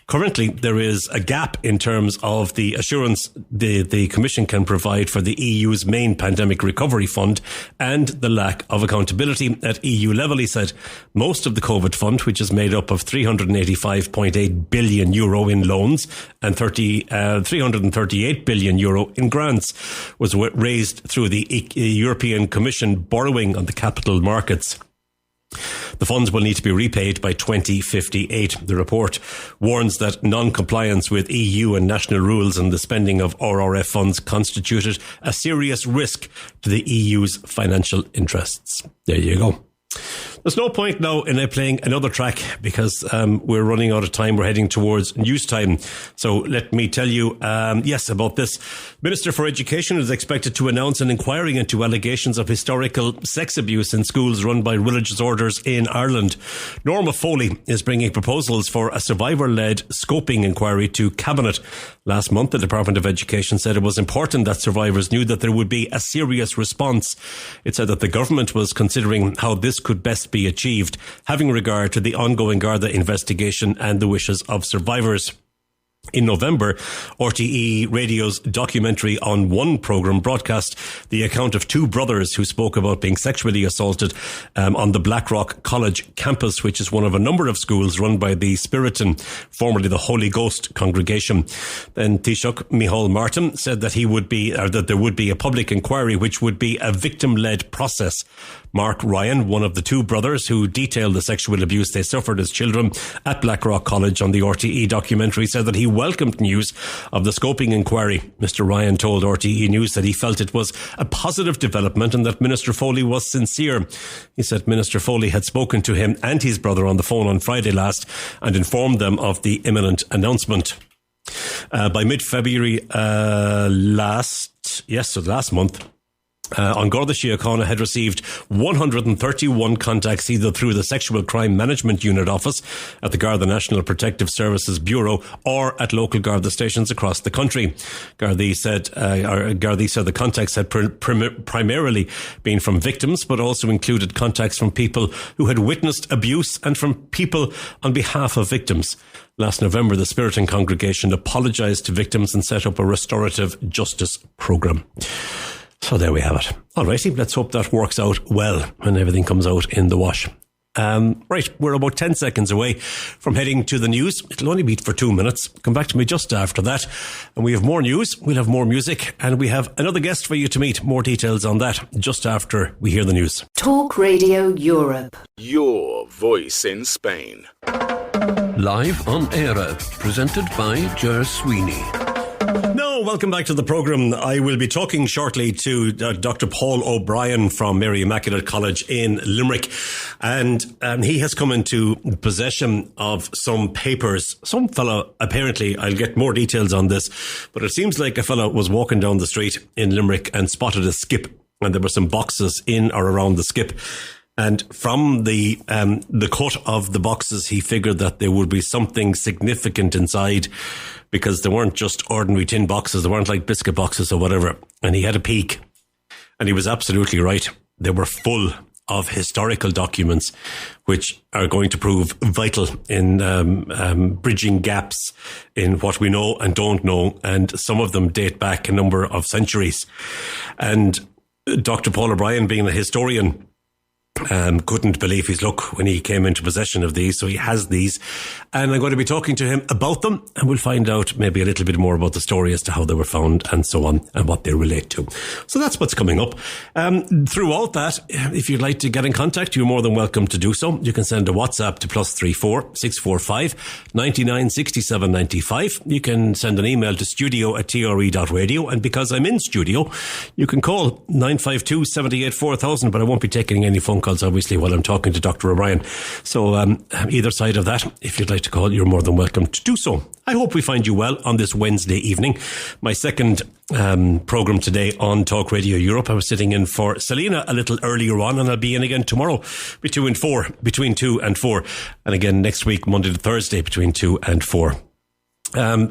Speaker 4: Currently, there is a gap in terms of the assurance the Commission can provide for the EU's main pandemic recovery fund and the lack of accountability at EU level, he said. Most of the COVID fund, which is made up of €385.8 billion in loans and €338 billion in grants, was raised through the European Commission borrowing on the capital markets. The funds will need to be repaid by 2058. The report warns that non-compliance with EU and national rules and the spending of RRF funds constituted a serious risk to the EU's financial interests. There you go. There's no point now in playing another track because we're running out of time. We're heading towards news time. So let me tell you, about this. Minister for Education is expected to announce an inquiry into allegations of historical sex abuse in schools run by religious orders in Ireland. Norma Foley is bringing proposals for a survivor-led scoping inquiry to Cabinet. Last month, the Department of Education said it was important that survivors knew that there would be a serious response. It said that the government was considering how this could best be achieved, having regard to the ongoing Garda investigation and the wishes of survivors. In November, RTE Radio's documentary On One programme broadcast the account of two brothers who spoke about being sexually assaulted on the Blackrock College campus, which is one of a number of schools run by the Spiritan, formerly the Holy Ghost congregation. Then Taoiseach Micheál Martin said that that there would be a public inquiry which would be a victim-led process. Mark Ryan, one of the two brothers who detailed the sexual abuse they suffered as children at Blackrock College on the RTE documentary, said that he welcomed news of the scoping inquiry. Mr. Ryan told RTE News that he felt it was a positive development and that Minister Foley was sincere. He said Minister Foley had spoken to him and his brother on the phone on Friday last and informed them of the imminent announcement. By mid-February last month, An Garda Síochána had received 131 contacts either through the Sexual Crime Management Unit office at the Garda National Protective Services Bureau or at local Garda stations across the country. Gardaí said the contacts had primarily been from victims, but also included contacts from people who had witnessed abuse and from people on behalf of victims. Last November, the Spiritan congregation apologised to victims and set up a restorative justice programme. So there we have it. Alrighty, let's hope that works out well when everything comes out in the wash. Right, we're about 10 seconds away from heading to the news. It'll only be for 2 minutes. Come back to me just after that. And we have more news, we'll have more music, and we have another guest for you to meet. More details on that just after we hear the news.
Speaker 1: Talk Radio Europe.
Speaker 6: Your voice in Spain.
Speaker 3: Live on Eire, presented by Ger Sweeney.
Speaker 4: No, welcome back to the programme. I will be talking shortly to Dr. Paul O'Brien from Mary Immaculate College in Limerick. And he has come into possession of some papers. Some fella, apparently, I'll get more details on this, but it seems like a fella was walking down the street in Limerick and spotted a skip. And there were some boxes in or around the skip. And from the cut of the boxes, he figured that there would be something significant inside, because they weren't just ordinary tin boxes. They weren't like biscuit boxes or whatever. And he had a peek. And he was absolutely right. They were full of historical documents, which are going to prove vital in bridging gaps in what we know and don't know. And some of them date back a number of centuries. And Dr. Paul O'Brien, being a historian, couldn't believe his luck when he came into possession of these. So he has these, and I'm going to be talking to him about them, and we'll find out maybe a little bit more about the story as to how they were found and so on and what they relate to. So that's what's coming up. Throughout that, if you'd like to get in contact, you're more than welcome to do so. You can send a WhatsApp to +34 645 99 67 95. You can send an email to studio@tre.radio, and because I'm in studio, you can call 952 78 4000, but I won't be taking any phone calls, obviously, while I'm talking to Dr. O'Brien. So either side of that, if you'd like to call, you're more than welcome to do so. I hope we find you well on this Wednesday evening. My second programme today on Talk Radio Europe. I was sitting in for Selena a little earlier on, and I'll be in again tomorrow between 2 and 4. And again next week, Monday to Thursday, between 2 and 4.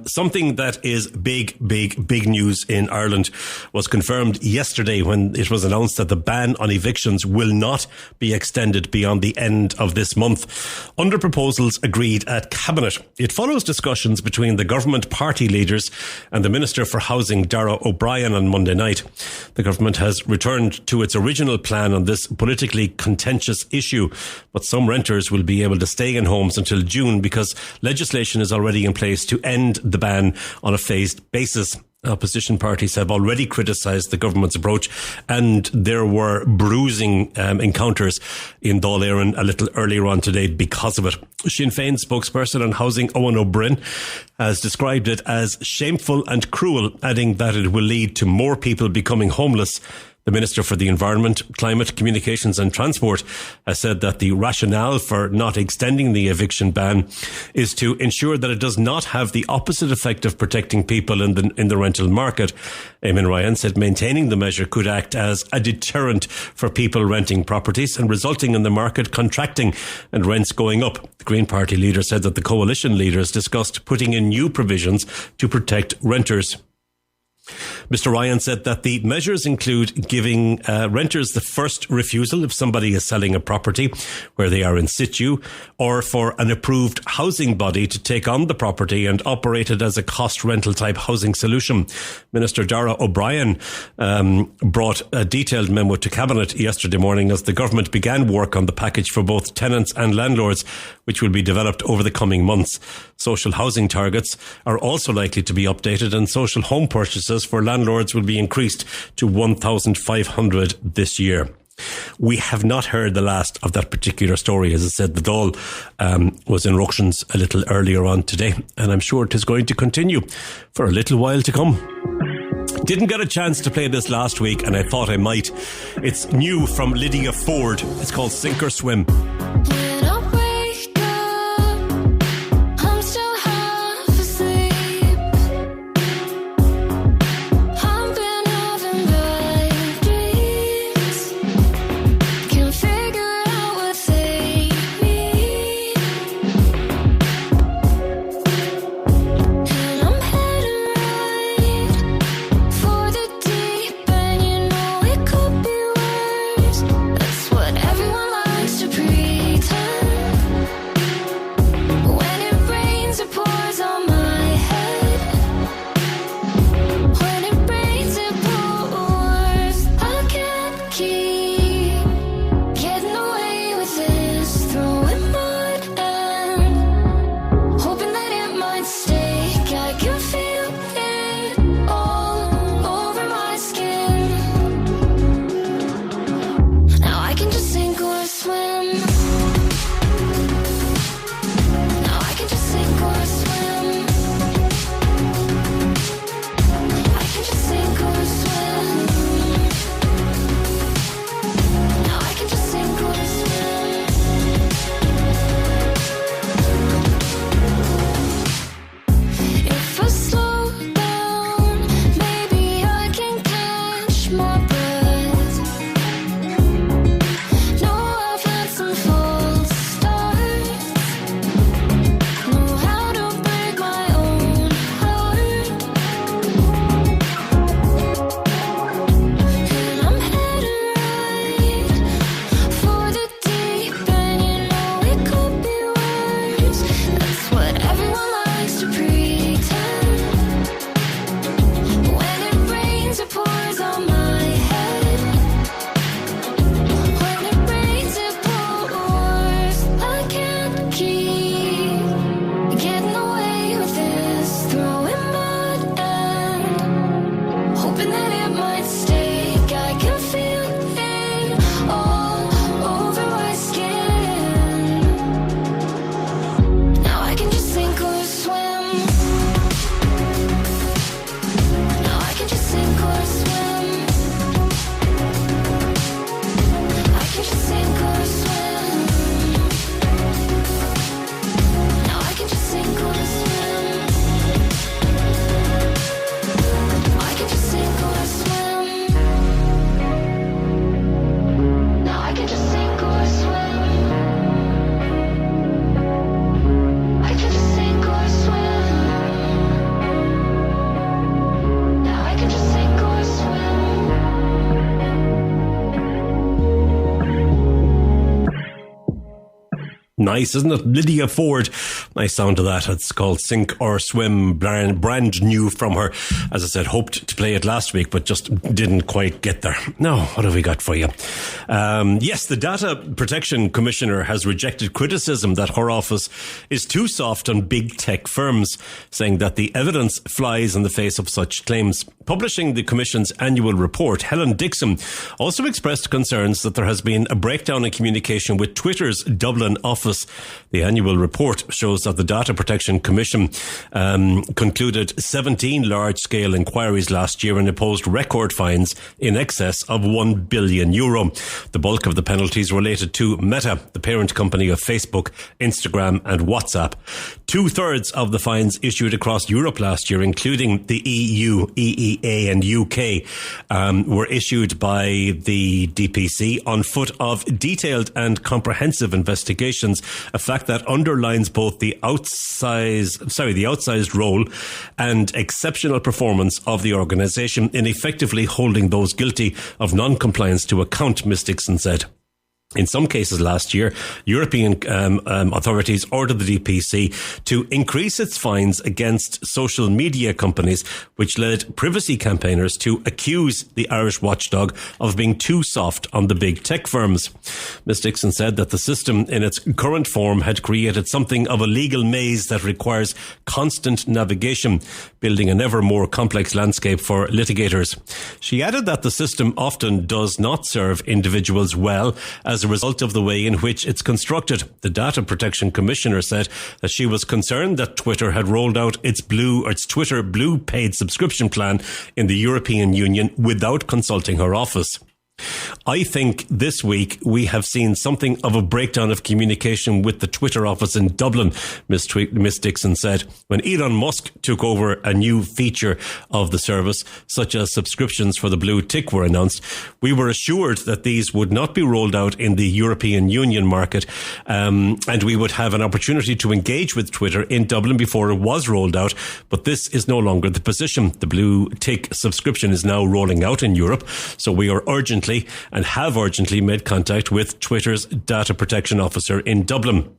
Speaker 4: Something that is big news in Ireland was confirmed yesterday when it was announced that the ban on evictions will not be extended beyond the end of this month, under proposals agreed at Cabinet. It follows discussions between the government party leaders and the Minister for Housing, Ger O'Brien, on Monday night. The government has returned to its original plan on this politically contentious issue, but some renters will be able to stay in homes until June because legislation is already in place to end the ban on a phased basis. Opposition parties have already criticised the government's approach, and there were bruising encounters in Dáil Éireann a little earlier on today because of it. Sinn Féin spokesperson on housing, Owen O'Brien, has described it as shameful and cruel, adding that it will lead to more people becoming homeless. The Minister for the Environment, Climate, Communications and Transport has said that the rationale for not extending the eviction ban is to ensure that it does not have the opposite effect of protecting people in the rental market. Eamon Ryan said maintaining the measure could act as a deterrent for people renting properties and resulting in the market contracting and rents going up. The Green Party leader said that the coalition leaders discussed putting in new provisions to protect renters. Mr. Ryan said that the measures include giving renters the first refusal if somebody is selling a property where they are in situ, or for an approved housing body to take on the property and operate it as a cost rental type housing solution. Minister Ger O'Brien brought a detailed memo to Cabinet yesterday morning as the government began work on the package for both tenants and landlords, which will be developed over the coming months. Social housing targets are also likely to be updated, and social home purchases for landlords will be increased to 1,500 this year. We have not heard the last of that particular story. As I said, the Dáil was in ructions a little earlier on today, and I'm sure it is going to continue for a little while to come. Didn't get a chance to play this last week, and I thought I might. It's new from Lydia Ford. It's called Sink or Swim.
Speaker 5: When I wake up, I'm still half asleep. I've been having bad dreams. Can't figure out what they mean. And I'm heading right for the deep end. You know it could be worse. That's what everyone likes to pretend. When it rains, it pours on my head. When it rains, it pours. I can't keep getting away with this. Throwing mud and hoping that it might stick. I can feel it all over my skin. Now I can just sink or swim. Now I can just sink or swim. I can just sink or swim. Now I can just sink or swim. If I slow down, maybe I can catch my breath. No, I've had some false starts. Know how to break my own heart. And I'm heading right for the deep end. You know it could be worse. That's what everyone likes to pretend. When it rains, it pours on my head. When it rains, it pours. I can't keep getting away with this. Throwing mud and hoping that it might stick. I can feel it all over my skin. Now I can just sink or swim.
Speaker 4: Nice, isn't it? Lydia Ford. Nice sound to that. It's called Sink or Swim, brand new from her. As I said, hoped to play it last week, but just didn't quite get there. Now, what have we got for you? Yes, the Data Protection Commissioner has rejected criticism that her office is too soft on big tech firms, saying that the evidence flies in the face of such claims. Publishing the Commission's annual report, Helen Dixon also expressed concerns that there has been a breakdown in communication with Twitter's Dublin office. The annual report shows that the Data Protection Commission concluded 17 large-scale inquiries last year and imposed record fines in excess of €1 billion. The bulk of the penalties related to Meta, the parent company of Facebook, Instagram and WhatsApp. 2/3 of the fines issued across Europe last year, including the EU, EEA and UK, were issued by the DPC on foot of detailed and comprehensive investigations, a fact that underlines both the outsized role and exceptional performance of the organisation in effectively holding those guilty of non-compliance to account, Ms. Dixon said. In some cases last year, European authorities ordered the DPC to increase its fines against social media companies, which led privacy campaigners to accuse the Irish watchdog of being too soft on the big tech firms. Ms. Dixon said that the system in its current form had created something of a legal maze that requires constant navigation, building an ever more complex landscape for litigators. She added that the system often does not serve individuals well as a result of the way in which it's constructed. The Data Protection Commissioner said that she was concerned that Twitter had rolled out its Twitter Blue paid subscription plan in the European Union without consulting her office. I think this week we have seen something of a breakdown of communication with the Twitter office in Dublin, Ms. Dixon said. When Elon Musk took over, a new feature of the service, such as subscriptions for the blue tick, were announced. We were assured that these would not be rolled out in the European Union market, and we would have an opportunity to engage with Twitter in Dublin before it was rolled out. But this is no longer the position. The blue tick subscription is now rolling out in Europe, so we are urgently made contact with Twitter's data protection officer in Dublin.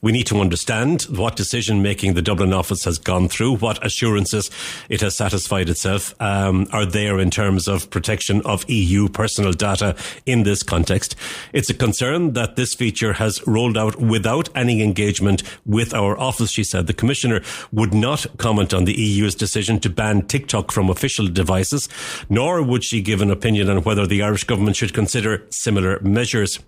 Speaker 4: We need to understand what decision-making the Dublin office has gone through, what assurances it has satisfied itself are there in terms of protection of EU personal data in this context. It's a concern that this feature has rolled out without any engagement with our office, she said. The Commissioner would not comment on the EU's decision to ban TikTok from official devices, nor would she give an opinion on whether the Irish government should consider similar measures.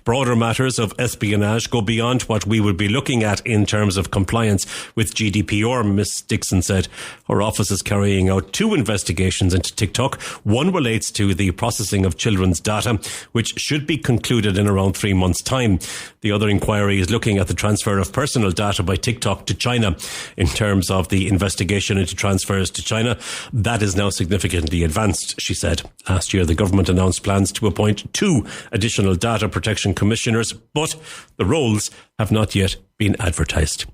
Speaker 4: Broader matters of espionage go beyond what we would be looking at in terms of compliance with GDPR, Ms. Dixon said. Her office is carrying out 2 investigations into TikTok. One relates to the processing of children's data, which should be concluded in around 3 months' time. The other inquiry is looking at the transfer of personal data by TikTok to China. In terms of the investigation into transfers to China, that is now significantly advanced, she said. Last year, the government announced plans to appoint 2 additional data protection commissioners, but the roles have not yet been advertised.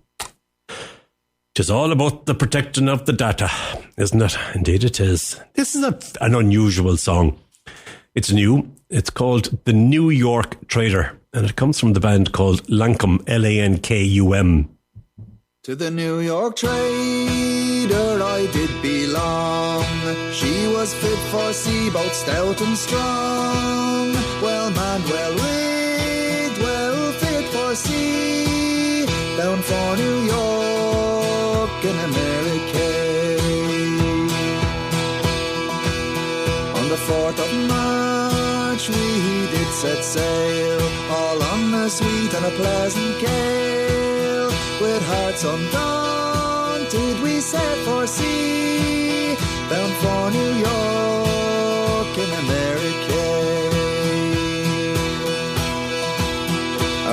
Speaker 4: Tis all about the protecting of the data, isn't it? Indeed it is. This is an unusual song. It's new. It's called The New York Trader, and it comes from the band called Lankum, Lankum.
Speaker 9: To the New York trader I did belong. She was fit for sea, both stout and strong. Well manned, well rigged, well fit for sea. Bound for New York in America. On the 4th of March we did set sail, all on a sweet and a pleasant gale. With hearts undaunted we set for sea, bound for New York in America.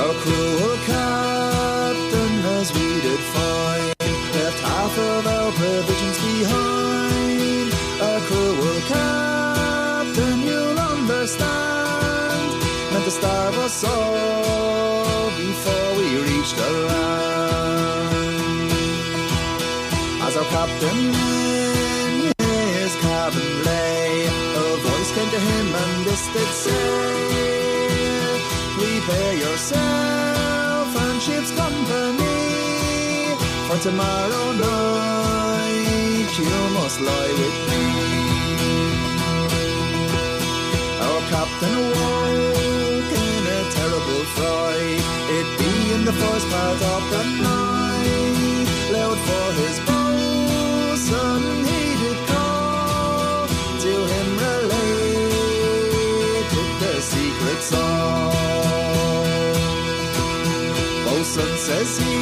Speaker 9: Our cruel captain, as we did find, left half of our provisions behind. Our cruel captain, you'll understand, meant to starve us all before we reached the land. As our captain in his cabin lay, a voice came to him and this did say, prepare yourself ship's company, for tomorrow night you must lie with me. Our captain awoke in a terrible fright. It being the first part of the night, loud for his bosun he did call, to him related the secret song. Bosun, says he,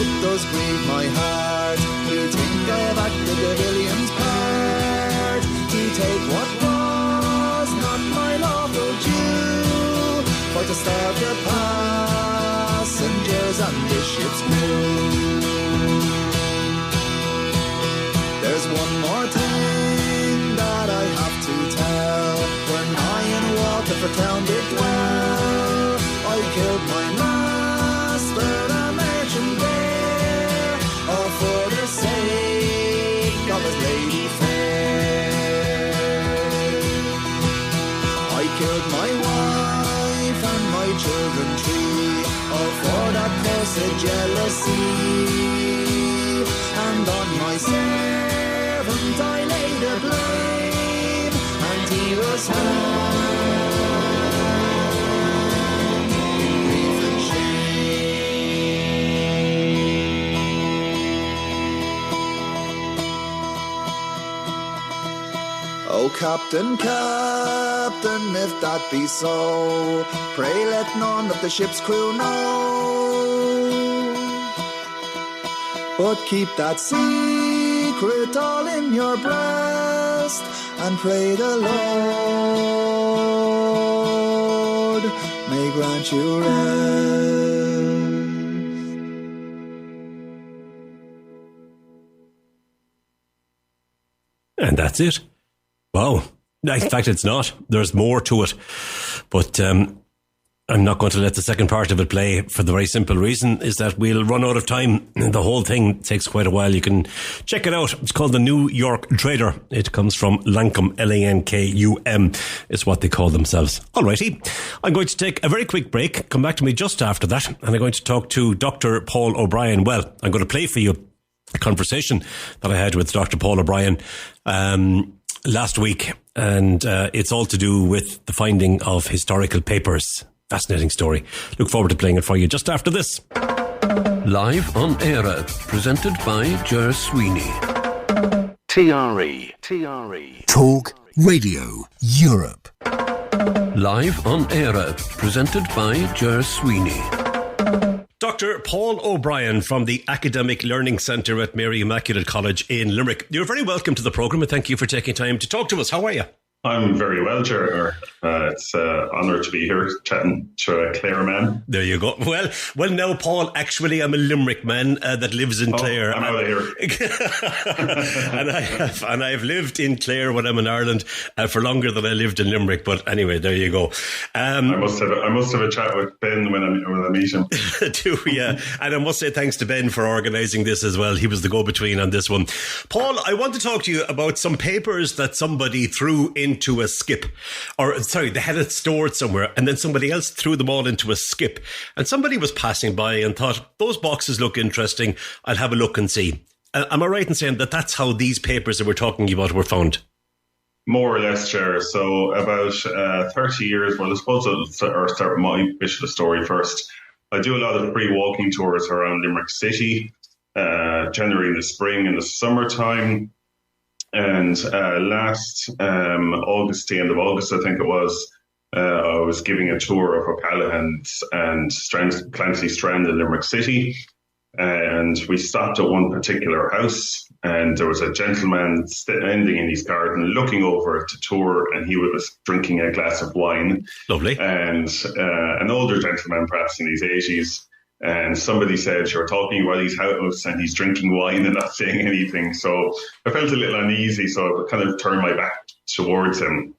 Speaker 9: it does grieve my heart to think I have acted the villain's part, to take what was not my lawful due, for to starve the passengers and the ship's crew. There's one more thing that I have to tell. When I in Waterford town did dwell, I killed my master, a merchant there, all for the sake of his lady fair. I killed my wife and my children three, all for that cursed jealousy, and on my servant I laid a blame, and he was hanged in grief and shame. Oh, Captain, Captain, if that be so, pray let none of the ship's crew know, but keep that secret all in your breast, and pray the Lord may grant you rest.
Speaker 4: And that's it. Wow. In fact, it's not. There's more to it. But I'm not going to let the second part of it play for the very simple reason is that we'll run out of time. The whole thing takes quite a while. You can check it out. It's called The New York Trader. It comes from Lankum, Lankum. It's what they call themselves. Alrighty. I'm going to take a very quick break. Come back to me just after that. And I'm going to talk to Dr. Paul O'Brien. Well, I'm going to play for you a conversation that I had with Dr. Paul O'Brien last week. And it's all to do with the finding of historical papers. Fascinating story. Look forward to playing it for you just after this.
Speaker 3: Live on Eire, presented by Ger Sweeney.
Speaker 6: TRE.
Speaker 10: Talk Radio Europe.
Speaker 3: Live on Eire, presented by Ger Sweeney.
Speaker 4: Dr. Paul O'Brien from the Academic Learning Centre at Mary Immaculate College in Limerick. You're very welcome to the programme and thank you for taking time to talk to us. How are you?
Speaker 11: I'm very well, Ger. It's an honour to be here chatting to a Clare man.
Speaker 4: There you go. Well, now, Paul, actually, I'm a Limerick man that lives in Clare.
Speaker 11: I'm out of here.
Speaker 4: and I have lived in Clare when I'm in Ireland for longer than I lived in Limerick. But anyway, there you go.
Speaker 11: I must have a chat with Ben when I meet him.
Speaker 4: Yeah. And I must say thanks to Ben for organising this as well. He was the go-between on this one. Paul, I want to talk to you about some papers that somebody threw into a skip. They had it stored somewhere and then somebody else threw them all into a skip. And somebody was passing by and thought, those boxes look interesting. I'll have a look and see. Am I right in saying that that's how these papers that we're talking about were found?
Speaker 11: More or less, Ger. So about 30 years, well, I suppose I'll start my bit of the story first. I do a lot of free walking tours around Limerick City, generally in the spring and the summertime. And last August, the end of August, I think it was, I was giving a tour of O'Callaghan and Clancy Strand in Limerick City. And we stopped at one particular house and there was a gentleman standing in his garden looking over at the tour and he was drinking a glass of wine.
Speaker 4: Lovely.
Speaker 11: And an older gentleman, perhaps in his 80s, and somebody said, you're talking about his house and he's drinking wine and not saying anything. So I felt a little uneasy, so I kind of turned my back towards him.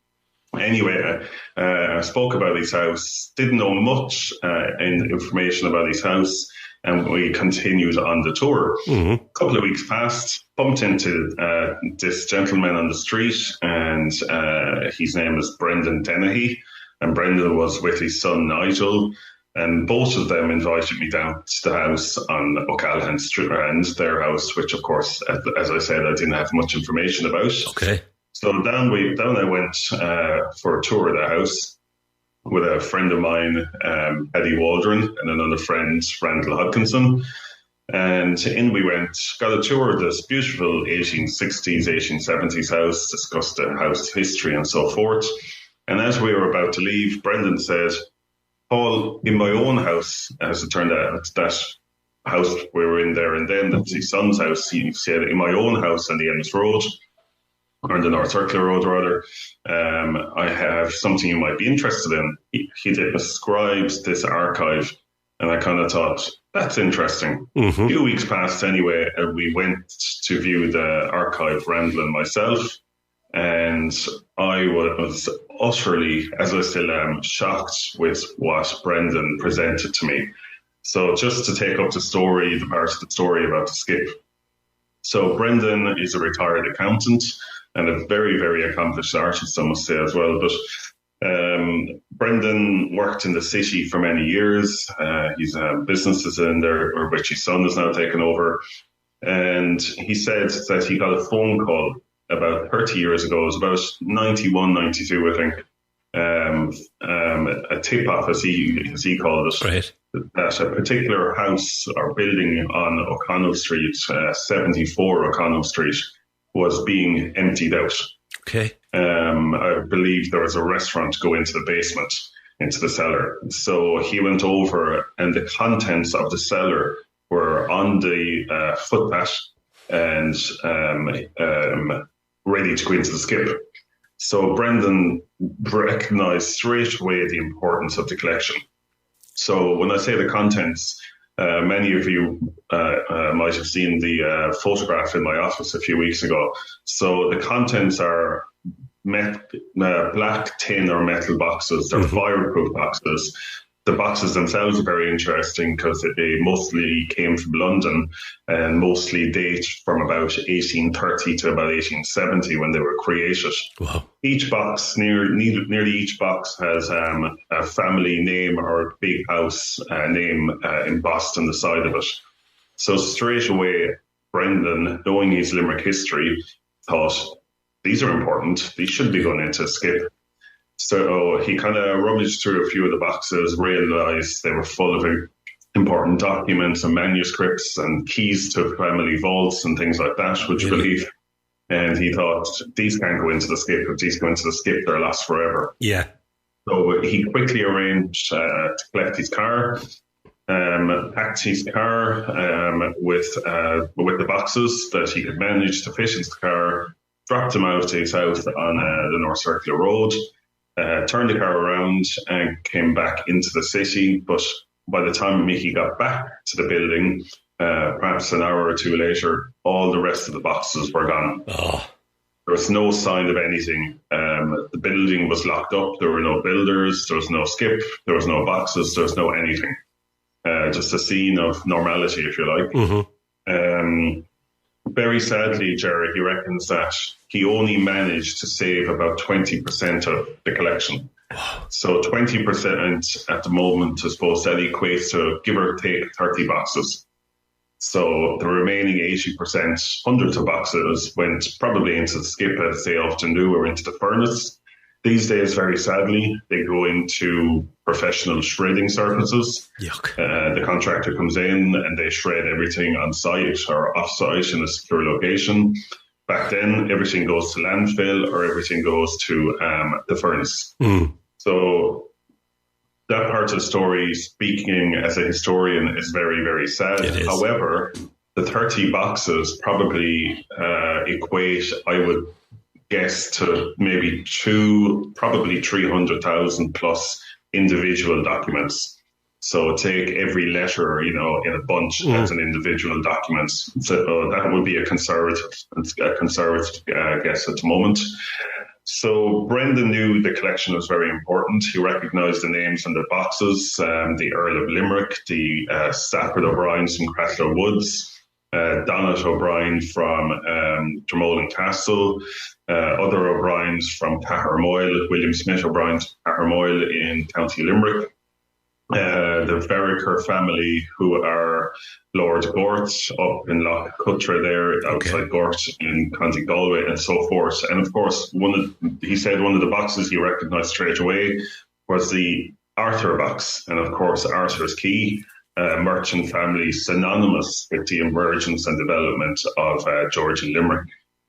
Speaker 11: Anyway, I spoke about his house, didn't know much information about his house, and we continued on the tour. Mm-hmm. A couple of weeks passed, bumped into this gentleman on the street, and his name is Brendan Dennehy, and Brendan was with his son Nigel. And both of them invited me down to the house on O'Callaghan Street, and their house, which, of course, as I said, I didn't have much information about.
Speaker 4: Okay.
Speaker 11: So down I went for a tour of the house with a friend of mine, Eddie Waldron, and another friend, Randall Hodkinson. And in we went, got a tour of this beautiful 1860s, 1870s house, discussed the house history and so forth. And as we were about to leave, Brendan said, Paul, in my own house, as it turned out, that house we were in there and then, that's his son's house, he said, in my own house on the Ennis Road, or the North Circular Road rather, I have something you might be interested in. He describes this archive, and I kind of thought, that's interesting. A few weeks passed anyway, and we went to view the archive, Randall and myself, and I was utterly, as I still am, shocked with what Brendan presented to me. So just to take up the part of the story about the skip. So Brendan is a retired accountant and a very, very accomplished artist, I must say as well. But Brendan worked in the city for many years. He's businesses in there, which his son has now taken over. And he said that he got a phone call about 30 years ago. It was about 91, 92, I think. A tip-off, as he called it,
Speaker 4: right,
Speaker 11: that a particular house or building on O'Connell Street, 74 O'Connell Street, was being emptied out.
Speaker 4: Okay.
Speaker 11: I believe there was a restaurant go into the basement, into the cellar. So he went over, and the contents of the cellar were on the footpath and ready to go into the skip. So Brendan recognised straight away the importance of the collection. So when I say the contents, many of you might have seen the photograph in my office a few weeks ago. So the contents are black tin or metal boxes. They're fireproof boxes. The boxes themselves are very interesting because they mostly came from London and mostly date from about 1830 to about 1870 when they were created.
Speaker 4: Wow.
Speaker 11: Each box, nearly each box has a family name or a big house name embossed on the side of it. So straight away, Brendan, knowing his Limerick history, thought, these are important. These should be going into a skip. So he kind of rummaged through a few of the boxes, realised they were full of important documents and manuscripts and keys to family vaults and things like that, would you believe? And he thought, these can't go into the skip. If these go into the skip, they're lost forever.
Speaker 4: Yeah.
Speaker 11: So he quickly arranged to collect his car, packed his car with the boxes that he could manage to fit into the car, dropped them out to his house on the North Circular Road, turned the car around and came back into the city. But by the time he got back to the building, perhaps an hour or two later, all the rest of the boxes were gone.
Speaker 4: Oh.
Speaker 11: There was no sign of anything. The building was locked up. There were no builders. There was no skip. There was no boxes. There was no anything. Just a scene of normality, if you like. Very sadly, Jerry, he reckons that he only managed to save about 20% of the collection. So 20% at the moment, I suppose that equates to, give or take, 30 boxes. So the remaining 80%, hundreds of boxes, went probably into the skip, as they often do, or into the furnace. These days, very sadly, they go into professional shredding services.
Speaker 4: Yuck.
Speaker 11: The contractor comes in and they shred everything on site or off site in a secure location. Back then, everything goes to landfill or everything goes to the furnace. So that part of the story, speaking as a historian, is very, very sad. However, the 30 boxes probably equate, I would guess, to maybe probably 300,000 plus individual documents. So take every letter, in a bunch as an individual document. So that would be a conservative guess at the moment. So Brendan knew the collection was very important. He recognised the names on the boxes, the Earl of Limerick, the Stafford O'Briens from Cratloe Woods, Donat O'Brien from Dromoland Castle, other O'Briens from Cahermoyle, William Smith O'Brien from Cahermoyle in County Limerick. the Vereker family, who are Lord Gort up in Loch Cutra there, outside Gort in County Galway, and so forth. And of course, he said one of the boxes he recognised straight away was the Arthur box. And of course, Arthur's Key, merchant family synonymous with the emergence and development of Georgian Limerick,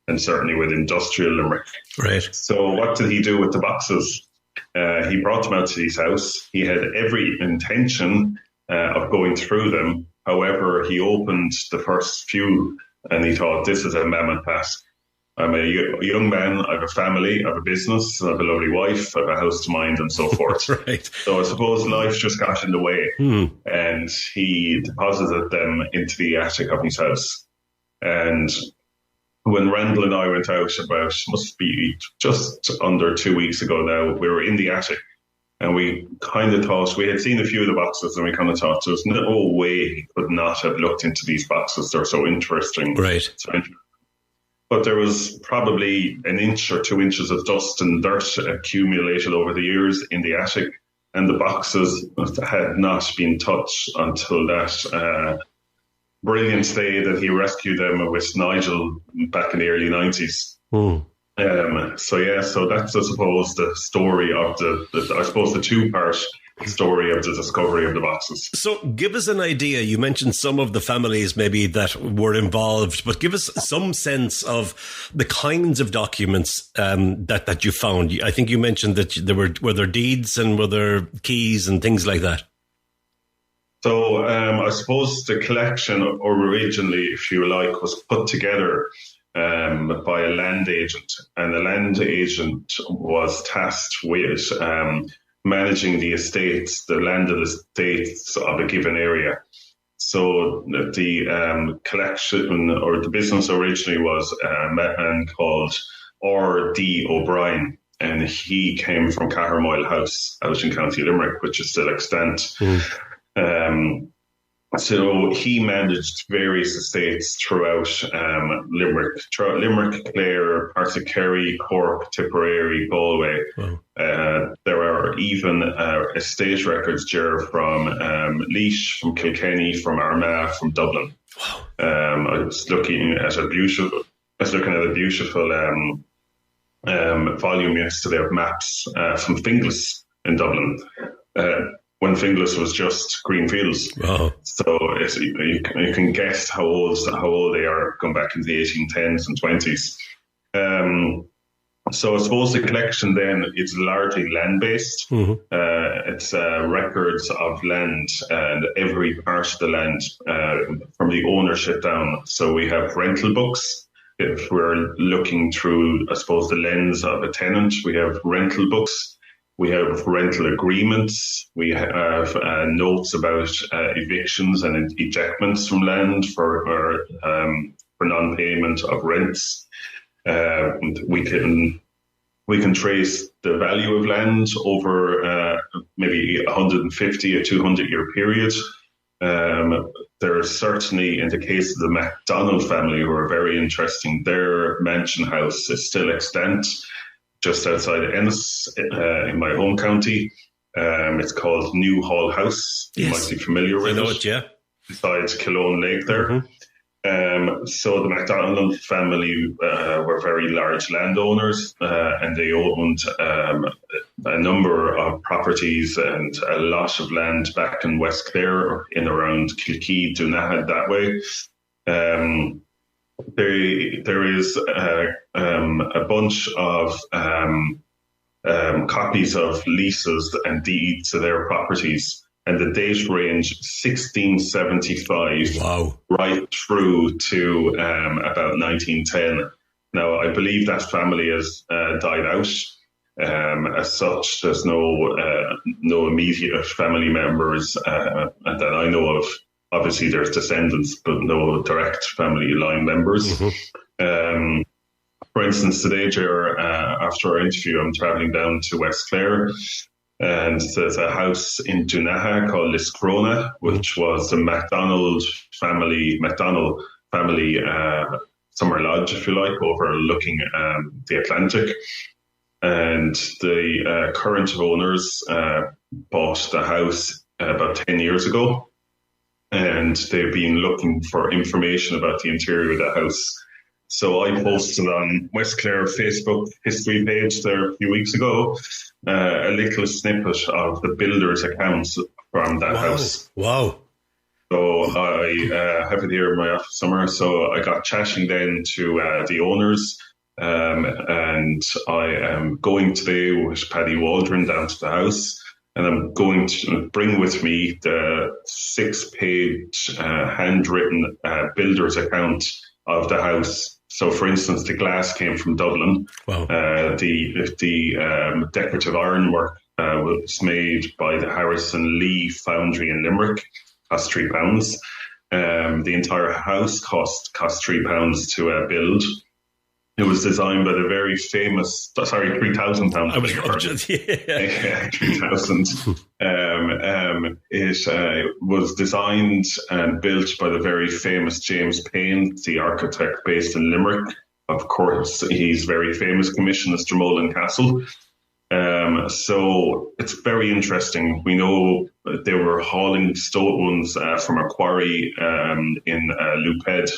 Speaker 11: and certainly with industrial Limerick.
Speaker 4: Right.
Speaker 11: So what did he do with the boxes? He brought them out to his house. He had every intention of going through them. However, he opened the first few and he thought, this is a mammoth task. I'm a young man, I have a family, I have a business, I have a lovely wife, I have a house to mind, and so forth.
Speaker 4: Right.
Speaker 11: So I suppose life just got in the way, and he deposited them into the attic of his house. And when Randall and I went out about, must be just under 2 weeks ago now, we were in the attic, and we kind of thought, we had seen a few of the boxes, and we kind of thought there's no way he could not have looked into these boxes. They're so interesting.
Speaker 4: Right.
Speaker 11: So interesting. But there was probably 1 inch or 2 inches of dust and dirt accumulated over the years in the attic, and the boxes had not been touched until that brilliant day that he rescued them with Nigel back in the early 90s. So that's, I suppose, the story of the two-part story of the discovery of the boxes.
Speaker 4: So give us an idea. You mentioned some of the families maybe that were involved, but give us some sense of the kinds of documents that you found. I think you mentioned that were there deeds and were there keys and things like that?
Speaker 11: So I suppose the collection originally, if you like, was put together by a land agent, and the land agent was tasked with managing the estates, the landed estates of a given area. So the collection or the business originally was a man called R.D. O'Brien, and he came from Cahermoyle House out in County Limerick, which is still extant. So he managed various estates throughout Limerick, Clare, parts of Kerry, Cork, Tipperary, Galway.
Speaker 4: Wow.
Speaker 11: There are even estate records, Ger, from Laois, from Kilkenny, from Armagh, from Dublin. Wow. I was looking at a beautiful volume yesterday of maps from Finglas in Dublin. When Finglas was just green fields.
Speaker 4: Wow.
Speaker 11: So you can guess how old they are, going back into the 1810s and 20s. So I suppose the collection then is largely land-based. It's records of land and every part of the land from the ownership down. So we have rental books. If we're looking through, I suppose, the lens of a tenant, we have rental books. We have rental agreements. We have notes about evictions and ejectments from land for non-payment of rents. We can trace the value of land over maybe 150 or 200 year period. There are certainly, in the case of the MacDonald family, who are very interesting, their mansion house is still extant, just outside Ennis, in my home county. It's called New Hall House.
Speaker 4: Yes.
Speaker 11: You might be familiar with
Speaker 4: I know it, yeah.
Speaker 11: Beside Killoan Lake there. So the MacDonald family were very large landowners, and they owned a number of properties and a lot of land back in West Clare, in around Kilkee, Dunahad, that way. There is a bunch of copies of leases and deeds to their properties, and the date range 1675 right through to about 1910. Now, I believe that family has died out. As such, there's no immediate family members that I know of. Obviously, there's descendants, but no direct family line members. For instance, today, Ger, after our interview, I'm travelling down to West Clare, and there's a house in Dunaha called Liscrona, which was the MacDonald family summer lodge, if you like, overlooking the Atlantic. And the current owners bought the house about 10 years ago, and they've been looking for information about the interior of the house. So I posted on West Clare Facebook history page there a few weeks ago a little snippet of the builder's accounts from that house.
Speaker 4: Wow.
Speaker 11: So I have it here in my office somewhere. So I got chatting then to the owners, and I am going today with Paddy Waldron down to the house, and I'm going to bring with me the 6-page handwritten builder's account of the house. So, for instance, the glass came from Dublin.
Speaker 4: Wow.
Speaker 11: The decorative ironwork was made by the Harrison Lee Foundry in Limerick. Cost £3. The entire house cost £3 to build. It was designed by the very famous, £3,000.
Speaker 4: I was just, yeah.
Speaker 11: 3,000. It was designed and built by the very famous James Payne, the architect based in Limerick. Of course, he's very famous, commissioned as Dromoland Castle. So it's very interesting. We know they were hauling stones from a quarry in Luped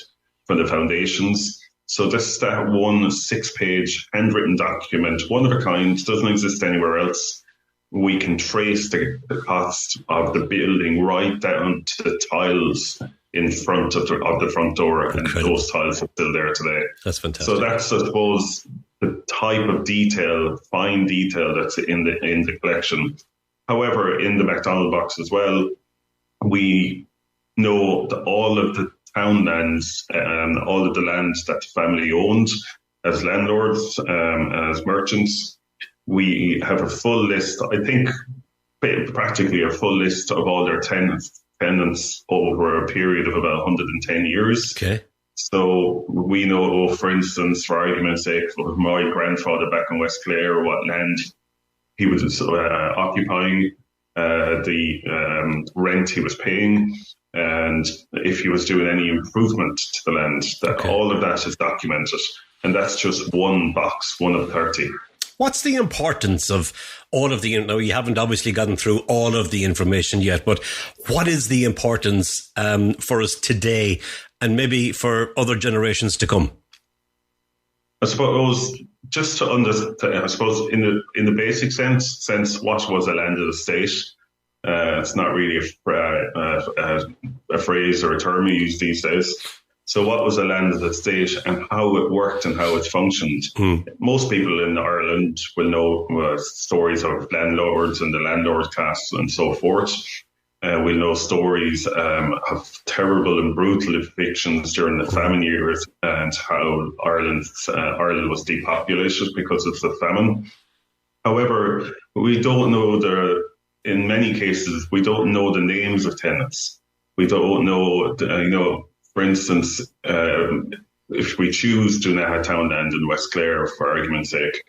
Speaker 11: for the foundations. So this is that one 6-page handwritten document, one of a kind, doesn't exist anywhere else. We can trace the cost of the building right down to the tiles in front of the front door. Incredible. And those tiles are still there today.
Speaker 4: That's fantastic.
Speaker 11: So that's, I suppose, the type of detail, fine detail that's in the collection. However, in the MacDonald box as well, we know that all of the townlands and all of the lands that the family owned as landlords, as merchants, we have a full list, I think practically a full list of all their tenants over a period of about 110 years.
Speaker 4: Okay.
Speaker 11: So we know, for instance, for argument's sake, my grandfather back in West Clare, what land he was occupying, the rent he was paying, and if he was doing any improvement to the land, that all of that is documented. And that's just one box, one of 30.
Speaker 4: What's the importance of all of the, now you haven't obviously gotten through all of the information yet, but what is the importance for us today and maybe for other generations to come?
Speaker 11: I suppose just to understand, I suppose in the basic sense, what was a landed estate? It's not really a phrase or a term we use these days. So what was a landed estate and how it worked and how it functioned? Most people in Ireland will know stories of landlords and the landlord class and so forth. We'll know stories of terrible and brutal evictions during the famine years and how Ireland was depopulated because of the famine. However, we don't know in many cases, we don't know the names of tenants. We don't know, for instance, if we choose Dunaha Townland in West Clare, for argument's sake,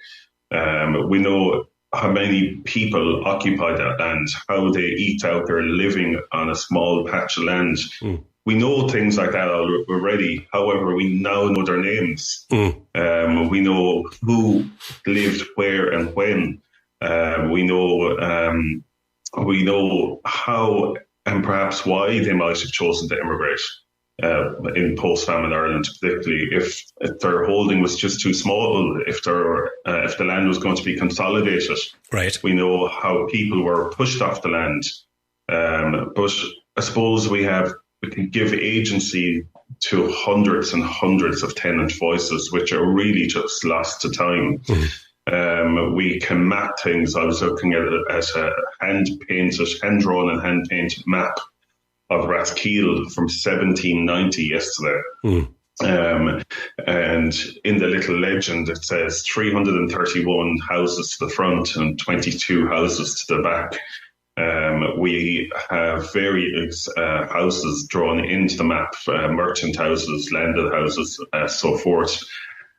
Speaker 11: we know how many people occupy that land, how they eke out their living on a small patch of land. We know things like that already. However, we now know their names. We know who lived where and when. We know how and perhaps why they might have chosen to immigrate in post-famine Ireland, particularly if their holding was just too small, if the land was going to be consolidated.
Speaker 4: Right.
Speaker 11: We know how people were pushed off the land. But I suppose we can give agency to hundreds and hundreds of tenant voices, which are really just lost to time. We can map things. I was looking at a hand-drawn and hand-painted map of Rathkeale from 1790 yesterday. And in the little legend, it says 331 houses to the front and 22 houses to the back. We have various houses drawn into the map, merchant houses, landed houses, so forth.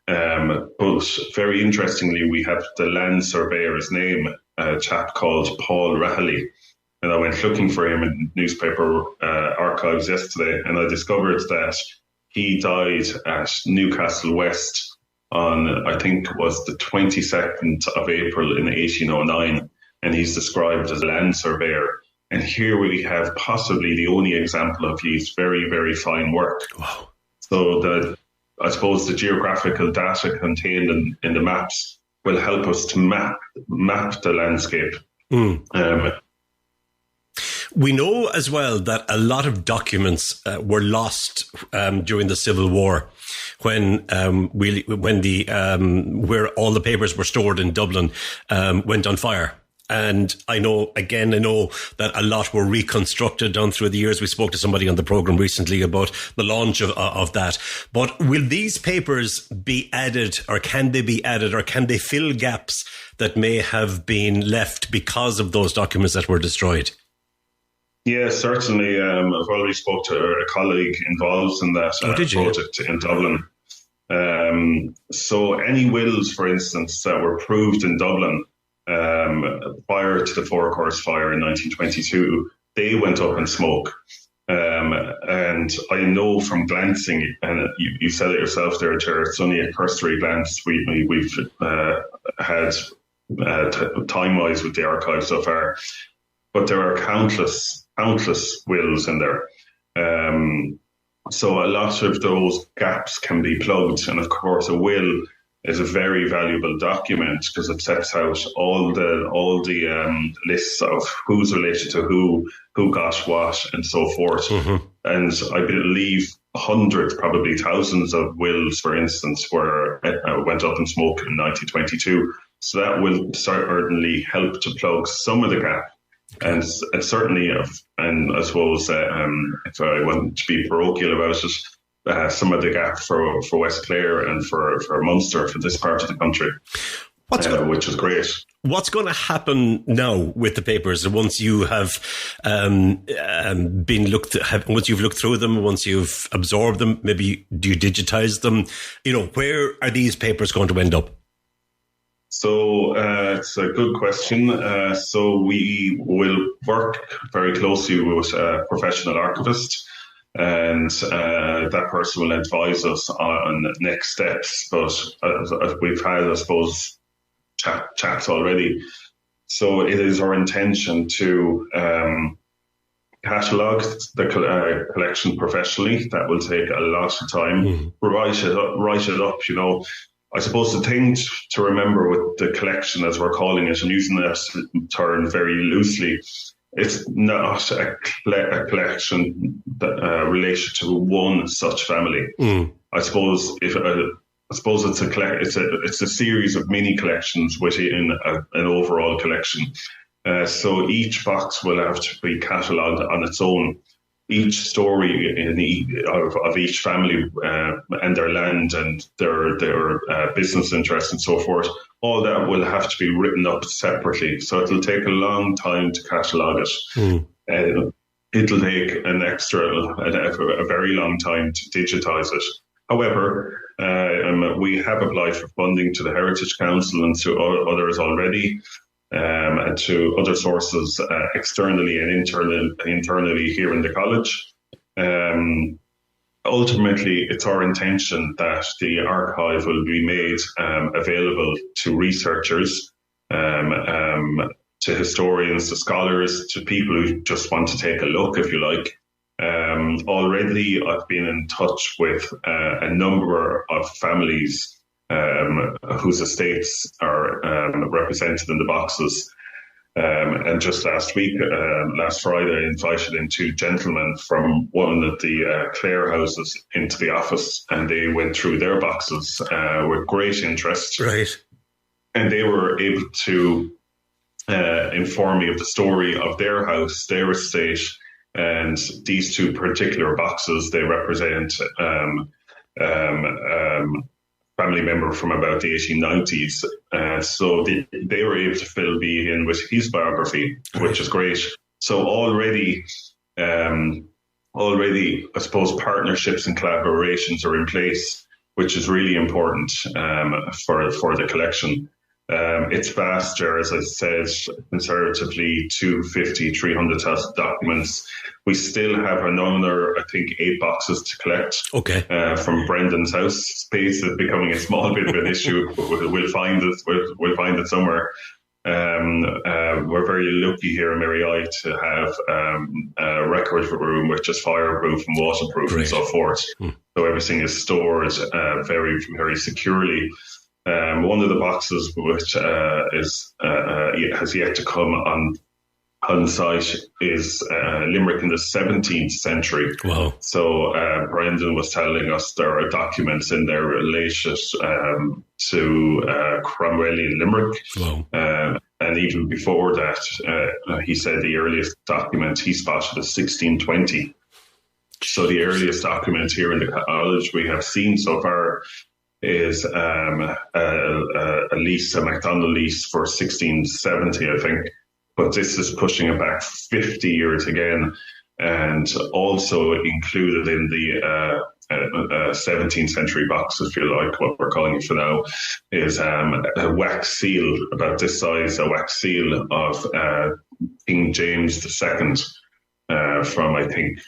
Speaker 11: But very interestingly, we have the land surveyor's name, a chap called Paul Rahilly. And I went looking for him in newspaper archives yesterday, and I discovered that he died at Newcastle West on, I think it was the 22nd of April in 1809. And he's described as a land surveyor. And here we have possibly the only example of his very, very fine work.
Speaker 4: Wow.
Speaker 11: So I suppose the geographical data contained in the maps will help us to map the landscape.
Speaker 4: We know as well that a lot of documents were lost during the Civil War, when where all the papers were stored in Dublin went on fire. And I know that a lot were reconstructed down through the years. We spoke to somebody on the program recently about the launch of that. But will these papers be added, or can they be added, or can they fill gaps that may have been left because of those documents that were destroyed?
Speaker 11: Yeah, certainly. I've already spoke to a colleague involved in that project in Dublin. So any wills, for instance, that were proved in Dublin prior to the Four Courts fire in 1922, they went up in smoke. And I know from glancing, and you said it yourself there, Ger, it's only a cursory glance we've had time-wise with the archive so far, but there are countless wills in there. So a lot of those gaps can be plugged. And of course, a will is a very valuable document because it sets out all the lists of who's related to who got what, and so forth. Mm-hmm. And I believe hundreds, probably thousands of wills, for instance, went up in smoke in 1922. So that will certainly help to plug some of the gap. And certainly, and I suppose if I want to be parochial about it, some of the gap for West Clare and for Munster, for this part of the country, which is great.
Speaker 4: What's going to happen now with the papers once you have once you've looked through them, once you've absorbed them? Maybe do you digitize them? Where are these papers going to end up?
Speaker 11: So it's a good question. So we will work very closely with a professional archivist, and that person will advise us on next steps. But we've had, I suppose, chats already. So it is our intention to catalogue the collection professionally. That will take a lot of time. Write it up, I suppose the thing to remember with the collection, as we're calling it, and using that term very loosely, it's not a collection that related to one such family. I suppose it's a series of mini collections within an overall collection. So each box will have to be catalogued on its own. Each story of each family and their land and their business interests and so forth, all that will have to be written up separately. So it'll take a long time to catalogue it. It'll take a very long time to digitise it. However, we have applied for funding to the Heritage Council and to others already. And to other sources externally and internally here in the college. Ultimately, it's our intention that the archive will be made available to researchers, to historians, to scholars, to people who just want to take a look, if you like. Already, I've been in touch with a number of families whose estates are represented in the boxes. And just last Friday, I invited in two gentlemen from one of the Clare houses into the office, and they went through their boxes with great interest.
Speaker 4: Right.
Speaker 11: And they were able to inform me of the story of their house, their estate, and these two particular boxes. They represent family member from about the 1890s. So they were able to fill me in with his biography, which is great. So already, I suppose, partnerships and collaborations are in place, which is really important for the collection. It's vast, Ger, as I said, conservatively 300,000 documents. We still have another, I think, 8 boxes to collect.
Speaker 4: Okay. From
Speaker 11: Brendan's house. Space is becoming a small bit of an issue, but we'll find it somewhere. We're very lucky here in Mary to have a record room which is fireproof and waterproof and so forth. So everything is stored very, very securely. One of the boxes which has yet to come on site is Limerick in the 17th century.
Speaker 4: Wow.
Speaker 11: So Brendan was telling us there are documents in there related to Cromwellian Limerick.
Speaker 4: Wow.
Speaker 11: And even before that, he said the earliest document he spotted is 1620. So the earliest document here in the college we have seen so far is a lease, a MacDonald lease for 1670, I think. But this is pushing it back 50 years again, and also included in the 17th century box, if you like, what we're calling it for now, is a wax seal about this size, a wax seal of King James II from, I think,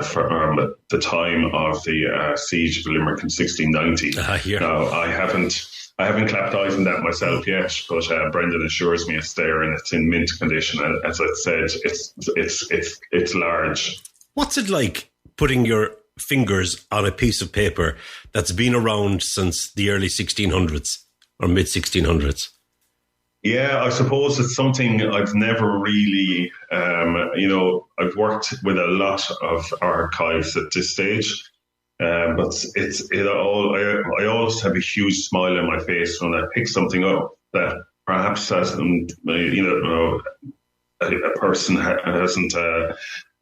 Speaker 11: from the time of the siege of Limerick in 1690. Now, I haven't clapped eyes on that myself yet, but Brendan assures me it's there and it's in mint condition. And as I said, it's large.
Speaker 4: What's it like putting your fingers on a piece of paper that's been around since the early 1600s or mid 1600s?
Speaker 11: Yeah, I suppose it's something I've never really, I've worked with a lot of archives at this stage. But I always have a huge smile on my face when I pick something up that perhaps hasn't, a person hasn't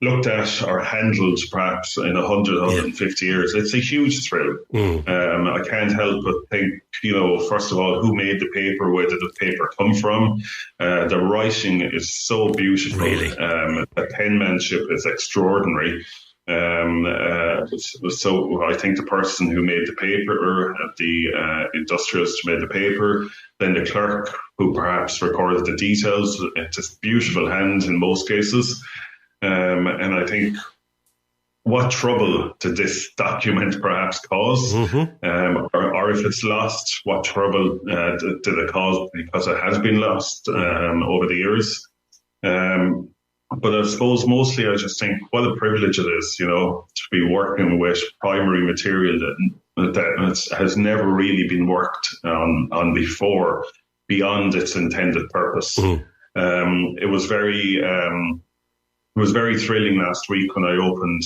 Speaker 11: looked at or handled perhaps in 150 years. It's a huge thrill. I can't help but think, first of all, who made the paper? Where did the paper come from? The writing is so beautiful.
Speaker 4: Really?
Speaker 11: The penmanship is extraordinary. So I think the person who made the paper, the industrialist who made the paper, then the clerk who perhaps recorded the details, it's a beautiful hand in most cases. And I think what trouble did this document perhaps cause? Or if it's lost, what trouble did it cause because it has been lost over the years? But I suppose mostly I just think what a privilege it is, to be working with primary material that has never really been worked on before beyond its intended purpose. It was very thrilling last week when I opened,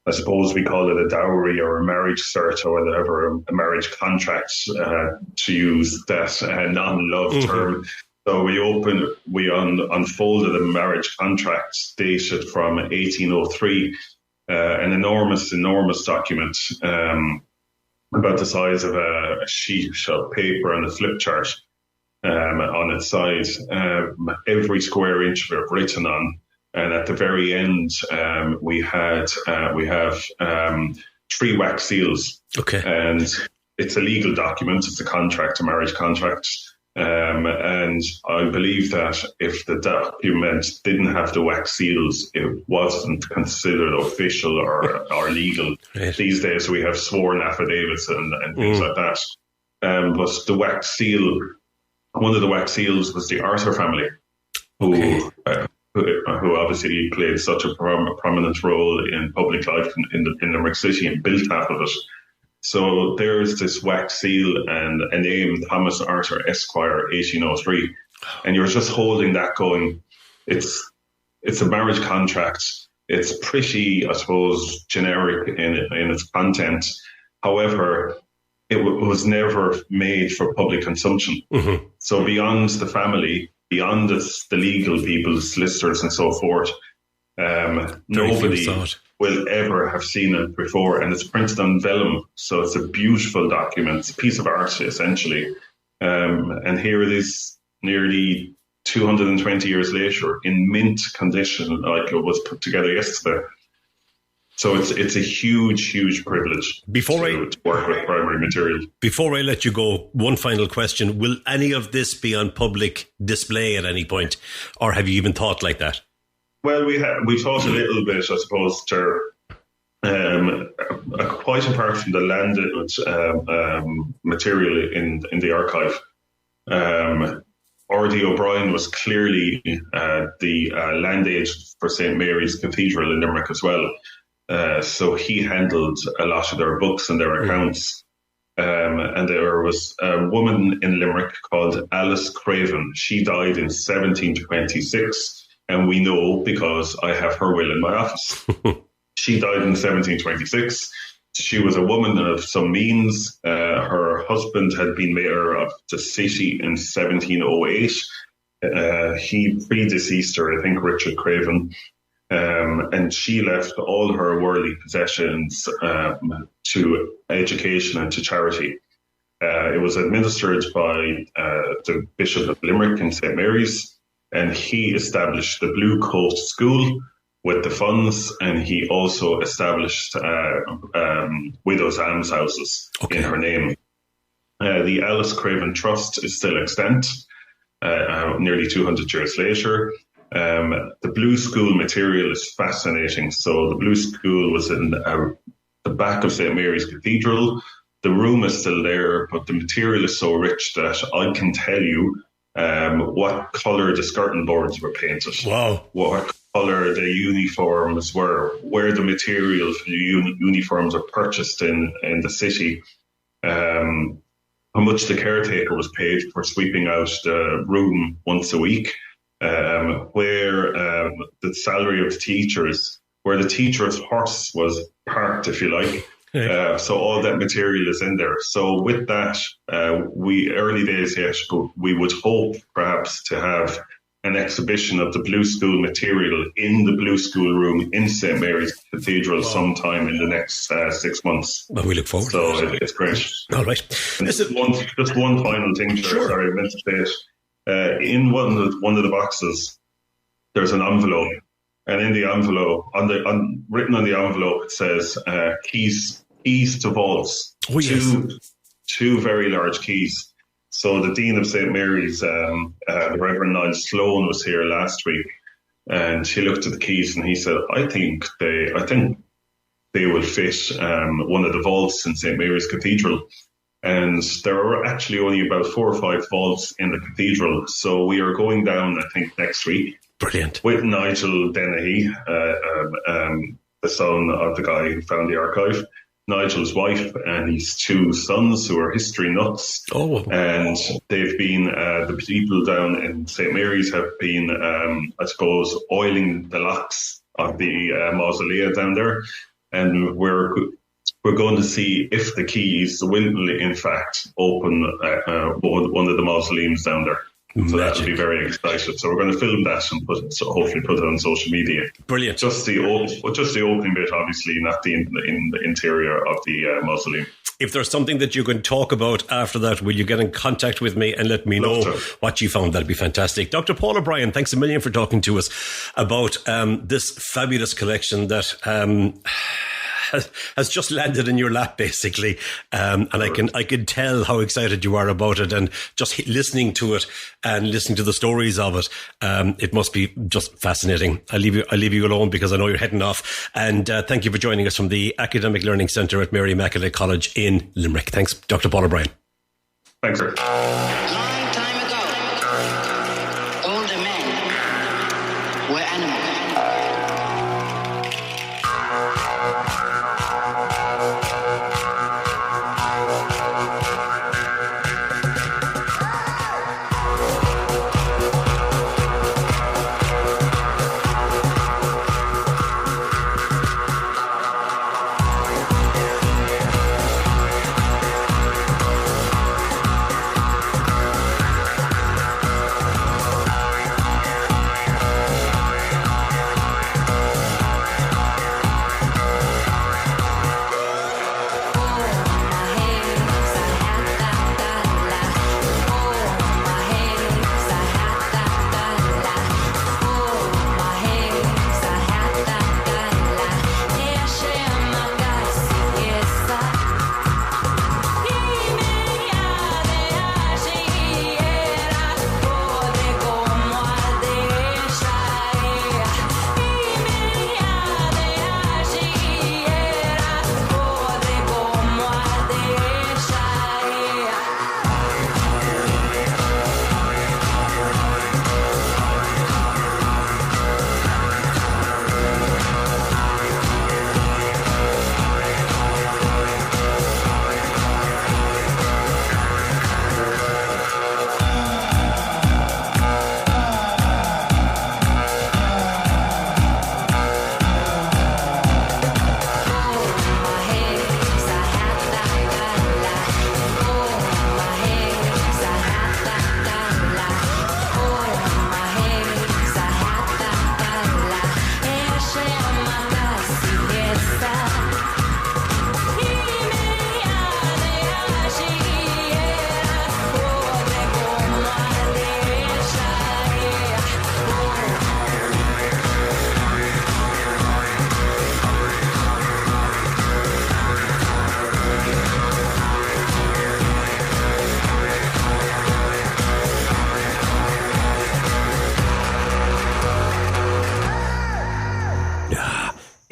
Speaker 11: I suppose we call it a dowry or a marriage cert or whatever, a marriage contract, to use that non-love term. So we unfolded a marriage contract dated from 1803, an enormous document about the size of a sheet of paper and a flip chart on its side, every square inch of it written on. And at the very end, we have 3 wax seals.
Speaker 4: Okay.
Speaker 11: And it's a legal document. It's a contract, a marriage contract. And I believe that if the document didn't have the wax seals, it wasn't considered official or legal.
Speaker 4: Right.
Speaker 11: These days we have sworn affidavits and things like that. But the wax seal, one of the wax seals was the Arthur family, who obviously played such a prominent role in public life in Limerick City and built half of it. So there's this wax seal and a name, Thomas Arthur Esquire, 1803. And you're just holding that going, it's a marriage contract. It's pretty, I suppose, generic in its content. However, it was never made for public consumption. So beyond the family, beyond the legal people, solicitors and so forth, nobody will ever have seen it before, and it's printed on vellum, so it's a beautiful document. It's a piece of art, essentially. And here it is, nearly 220 years later, in mint condition, like it was put together yesterday. So it's a huge privilege to work with primary material.
Speaker 4: Before I let you go, one final question. Will any of this be on public display at any point, or have you even thought like that?
Speaker 11: Well, we thought a little bit, I suppose, Ger. Quite apart from the landed material in the archive, R.D. O'Brien was clearly the land agent for St. Mary's Cathedral in Limerick as well. So he handled a lot of their books and their accounts. And there was a woman in Limerick called Alice Craven. She died in 1726, and we know because I have her will in my office. She died in 1726. She was a woman of some means. Her husband had been mayor of the city in 1708. He predeceased her, I think, Richard Craven. And she left all her worldly possessions to education and to charity. It was administered by the Bishop of Limerick and St. Mary's, and he established the Blue Coast School with the funds, and he also established widows' almshouses in her name. The Alice Craven Trust is still extant, nearly 200 years later. The Blue School material is fascinating. So the Blue School was in the back of St. Mary's Cathedral. The room is still there, but the material is so rich that I can tell you what colour the skirting boards were painted.
Speaker 4: Wow.
Speaker 11: What colour the uniforms were, where the material for the uniforms are purchased in the city, how much the caretaker was paid for sweeping out the room once a week, where the salary of the teachers, where the teacher's horse was parked, if you like. So all that material is in there. So with that, we early days yet, but we would hope perhaps to have an exhibition of the Blue School material in the Blue School room in St. Mary's Cathedral sometime in the next 6 months.
Speaker 4: Well, we look forward
Speaker 11: to
Speaker 4: it.
Speaker 11: So it's great.
Speaker 4: All right.
Speaker 11: Just one final thing, sure. Sorry, I meant to say it. In one of the boxes, there's an envelope. And in the envelope, written on the envelope, it says keys to vaults.
Speaker 4: Oh, yes.
Speaker 11: Two very large keys. So the Dean of St. Mary's, the Reverend Niall Sloan, was here last week, and he looked at the keys and he said, I think they will fit one of the vaults in St. Mary's Cathedral. And there are actually only about 4 or 5 vaults in the cathedral. So we are going down, I think, next week.
Speaker 4: Brilliant.
Speaker 11: With Nigel Dennehy, the son of the guy who found the archive, Nigel's wife and his 2 sons, who are history nuts.
Speaker 4: Oh.
Speaker 11: And they've been, the people down in St. Mary's have been, I suppose, oiling the locks of the mausolea down there. And we're going to see if the keys will, in fact, open one of the mausoleums down there. So that'll be very exciting. So we're going to film that and hopefully put it on social media.
Speaker 4: Brilliant.
Speaker 11: Just the opening bit, obviously, not in the interior of the mausoleum.
Speaker 4: If there's something that you can talk about after that, will you get in contact with me and let me know what you found? That'd be fantastic. Dr. Paul O'Brien, thanks a million for talking to us about this fabulous collection that has just landed in your lap, basically, and I can tell how excited you are about it, and just listening to it and listening to the stories of it, it must be just fascinating. I leave you alone because I know you're heading off, and thank you for joining us from the Academic Learning Centre at Mary Immaculate College in Limerick. Thanks, Dr. Paul O'Brien.
Speaker 11: Thanks, sir.
Speaker 12: Long time ago, older men were animals.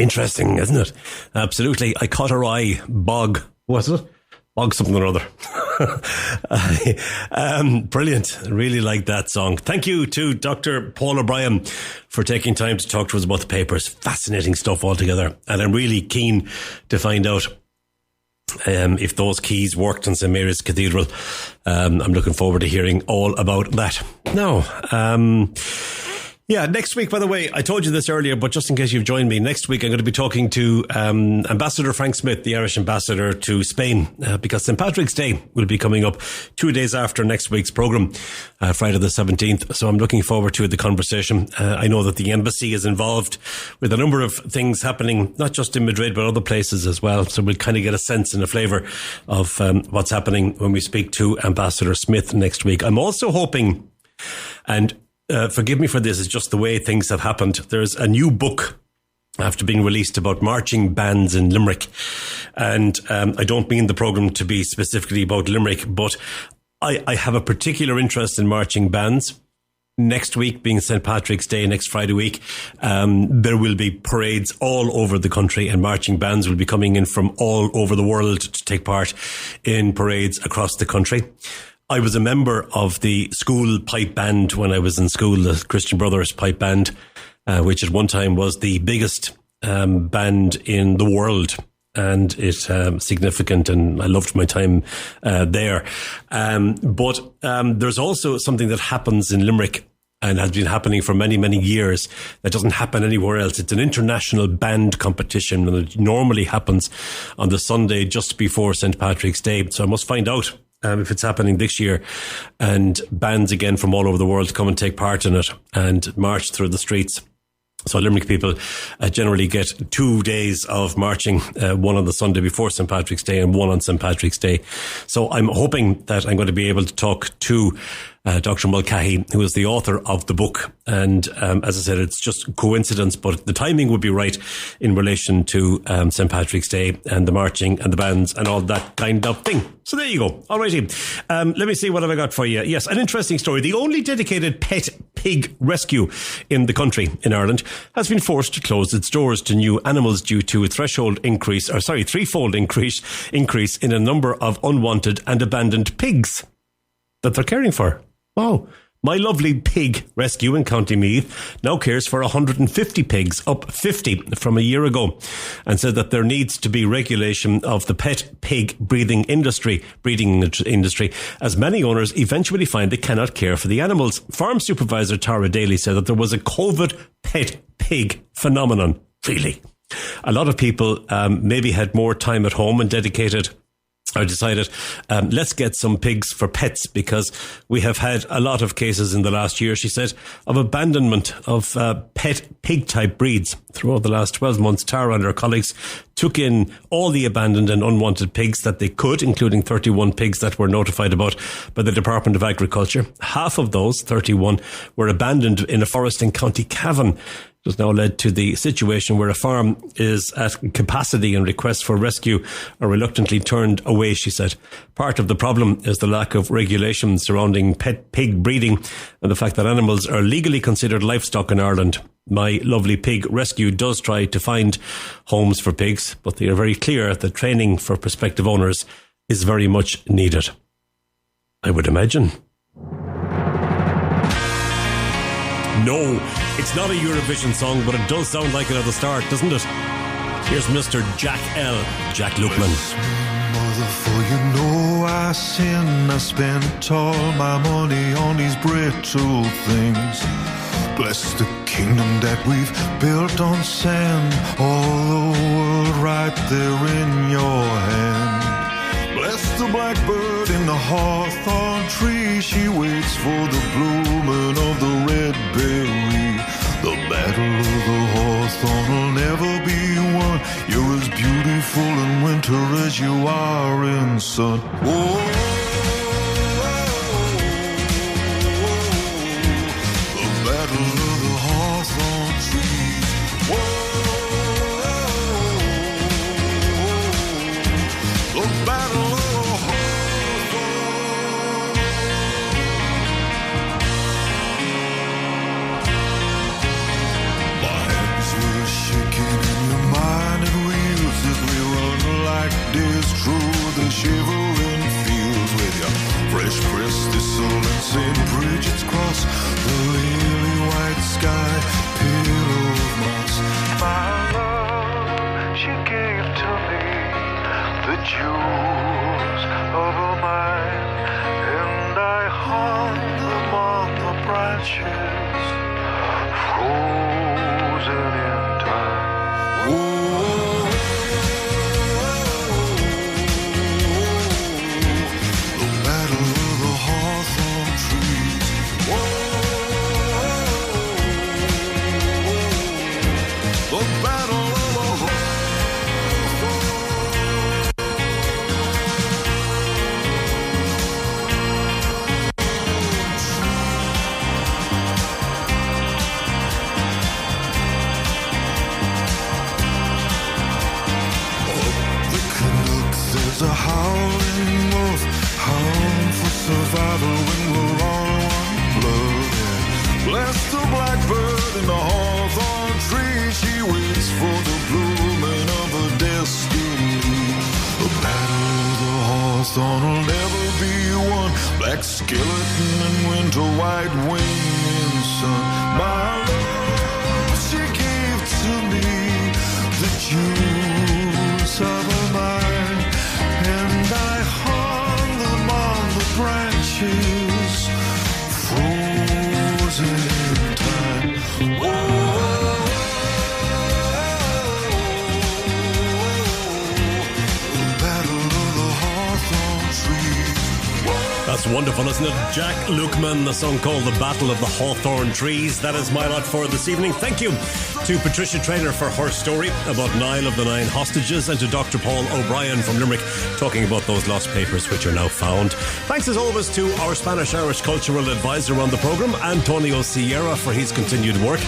Speaker 4: Interesting, isn't it? Absolutely. I caught her eye. Bog. What's it? Bog something or other. Brilliant. Really like that song. Thank you to Dr. Paul O'Brien for taking time to talk to us about the papers. Fascinating stuff altogether. And I'm really keen to find out if those keys worked in St. Mary's Cathedral. I'm looking forward to hearing all about that. Now, next week, by the way, I told you this earlier, but just in case you've joined me, next week I'm going to be talking to Ambassador Frank Smith, the Irish ambassador to Spain, because St. Patrick's Day will be coming up 2 days after next week's programme, Friday the 17th. So I'm looking forward to the conversation. I know that the embassy is involved with a number of things happening, not just in Madrid, but other places as well. So we'll kind of get a sense and a flavour of what's happening when we speak to Ambassador Smith next week. I'm also hoping, and forgive me for this, it's just the way things have happened. There's a new book after being released about marching bands in Limerick. And I don't mean the programme to be specifically about Limerick, but I have a particular interest in marching bands. Next week being St. Patrick's Day, next Friday week, there will be parades all over the country, and marching bands will be coming in from all over the world to take part in parades across the country. I was a member of the school pipe band when I was in school, the Christian Brothers pipe band, which at one time was the biggest band in the world. And it's significant, and I loved my time there. But there's also something that happens in Limerick and has been happening for many, many years that doesn't happen anywhere else. It's an international band competition, and it normally happens on the Sunday just before St. Patrick's Day. So I must find out if it's happening this year, and bands again from all over the world come and take part in it and march through the streets. So Limerick people generally get 2 days of marching, one on the Sunday before St. Patrick's Day and one on St. Patrick's Day. So I'm hoping that I'm going to be able to talk to Dr. Mulcahy, who is the author of the book. And as I said, it's just coincidence, but the timing would be right in relation to St. Patrick's Day and the marching and the bands and all that kind of thing. So there you go. All righty. Let me see what have I got for you. Yes, an interesting story. The only dedicated pet pig rescue in the country, in Ireland, has been forced to close its doors to new animals due to a threefold increase in a number of unwanted and abandoned pigs that they're caring for. Wow. My Lovely Pig Rescue in County Meath now cares for 150 pigs, up 50 from a year ago, and said that there needs to be regulation of the pet pig breeding industry, as many owners eventually find they cannot care for the animals. Farm Supervisor Tara Daly said that there was a COVID pet pig phenomenon. Really? A lot of people maybe had more time at home and decided, let's get some pigs for pets, because we have had a lot of cases in the last year, she said, of abandonment of pet pig type breeds. Throughout the last 12 months, Tara and her colleagues took in all the abandoned and unwanted pigs that they could, including 31 pigs that were notified about by the Department of Agriculture. Half of those, 31, were abandoned in a forest in County Cavan. It has now led to the situation where a farm is at capacity and requests for rescue are reluctantly turned away, she said. Part of the problem is the lack of regulation surrounding pet pig breeding and the fact that animals are legally considered livestock in Ireland. My Lovely Pig Rescue does try to find homes for pigs, but they are very clear that training for prospective owners is very much needed. I would imagine. No, it's not a Eurovision song, but it does sound like it at the start, doesn't it? Here's Mr. Jack L. Jack Lukeman.
Speaker 13: Mother, for you know I sin. I spent all my money on these brittle things. Bless the kingdom that we've built on sand. All the world right there in your hand. Bless the blackbird in the hawthorn tree. She waits for the blooming of the red berry. The battle of the hawthorn will never be won. You're as beautiful in winter as you are in sun. Oh, the battle of the hawthorn tree. Whoa, the battle of shaking in your mind. the shivering fields with your fresh pressed thistle and St. Bridget's cross, the lily white sky, pillow of moss. My love, she gave to me the jewels of her mind, and I hung them on the branches, frozen in time. The battle of the hawthorn trees. The battle of the There's a howling wolf, hound for survival when we're all one blood. Yeah. Bless the blackbird in the hawthorn tree, she waits for the blooming of her destiny. The battle of the hawthorn will never be won. Black skeleton and winter white wing in sun. My love, she gave to me the jewels of her mind, and I hung them on the branches, frozen in time. The battle of the hawthorn tree.
Speaker 4: That's wonderful, isn't it? Jack Lukeman, the song called The Battle of the Hawthorn Trees. That is my lot for this evening. Thank you to Patricia Traynor for her story about Niall of the Nine Hostages, and to Dr. Paul O'Brien from Limerick talking about those lost papers which are now found. Thanks as always to our Spanish-Irish cultural advisor on the programme, Antonio Sierra, for his continued work.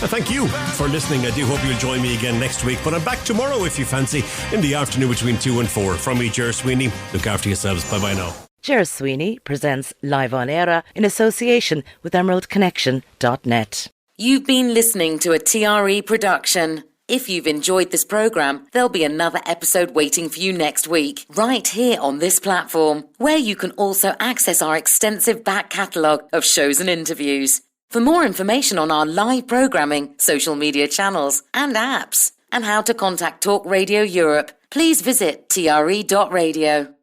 Speaker 4: And thank you for listening. I do hope you'll join me again next week, but I'm back tomorrow if you fancy, in the afternoon between 2 and 4. From me, Ger Sweeney. Look after yourselves. Bye-bye now.
Speaker 2: Ger Sweeney presents Live on Eire in association with emeraldconnection.net.
Speaker 1: You've been listening to a TRE production. If you've enjoyed this programme, there'll be another episode waiting for you next week, right here on this platform, where you can also access our extensive back catalogue of shows and interviews. For more information on our live programming, social media channels and apps, and how to contact Talk Radio Europe, please visit TRE.radio.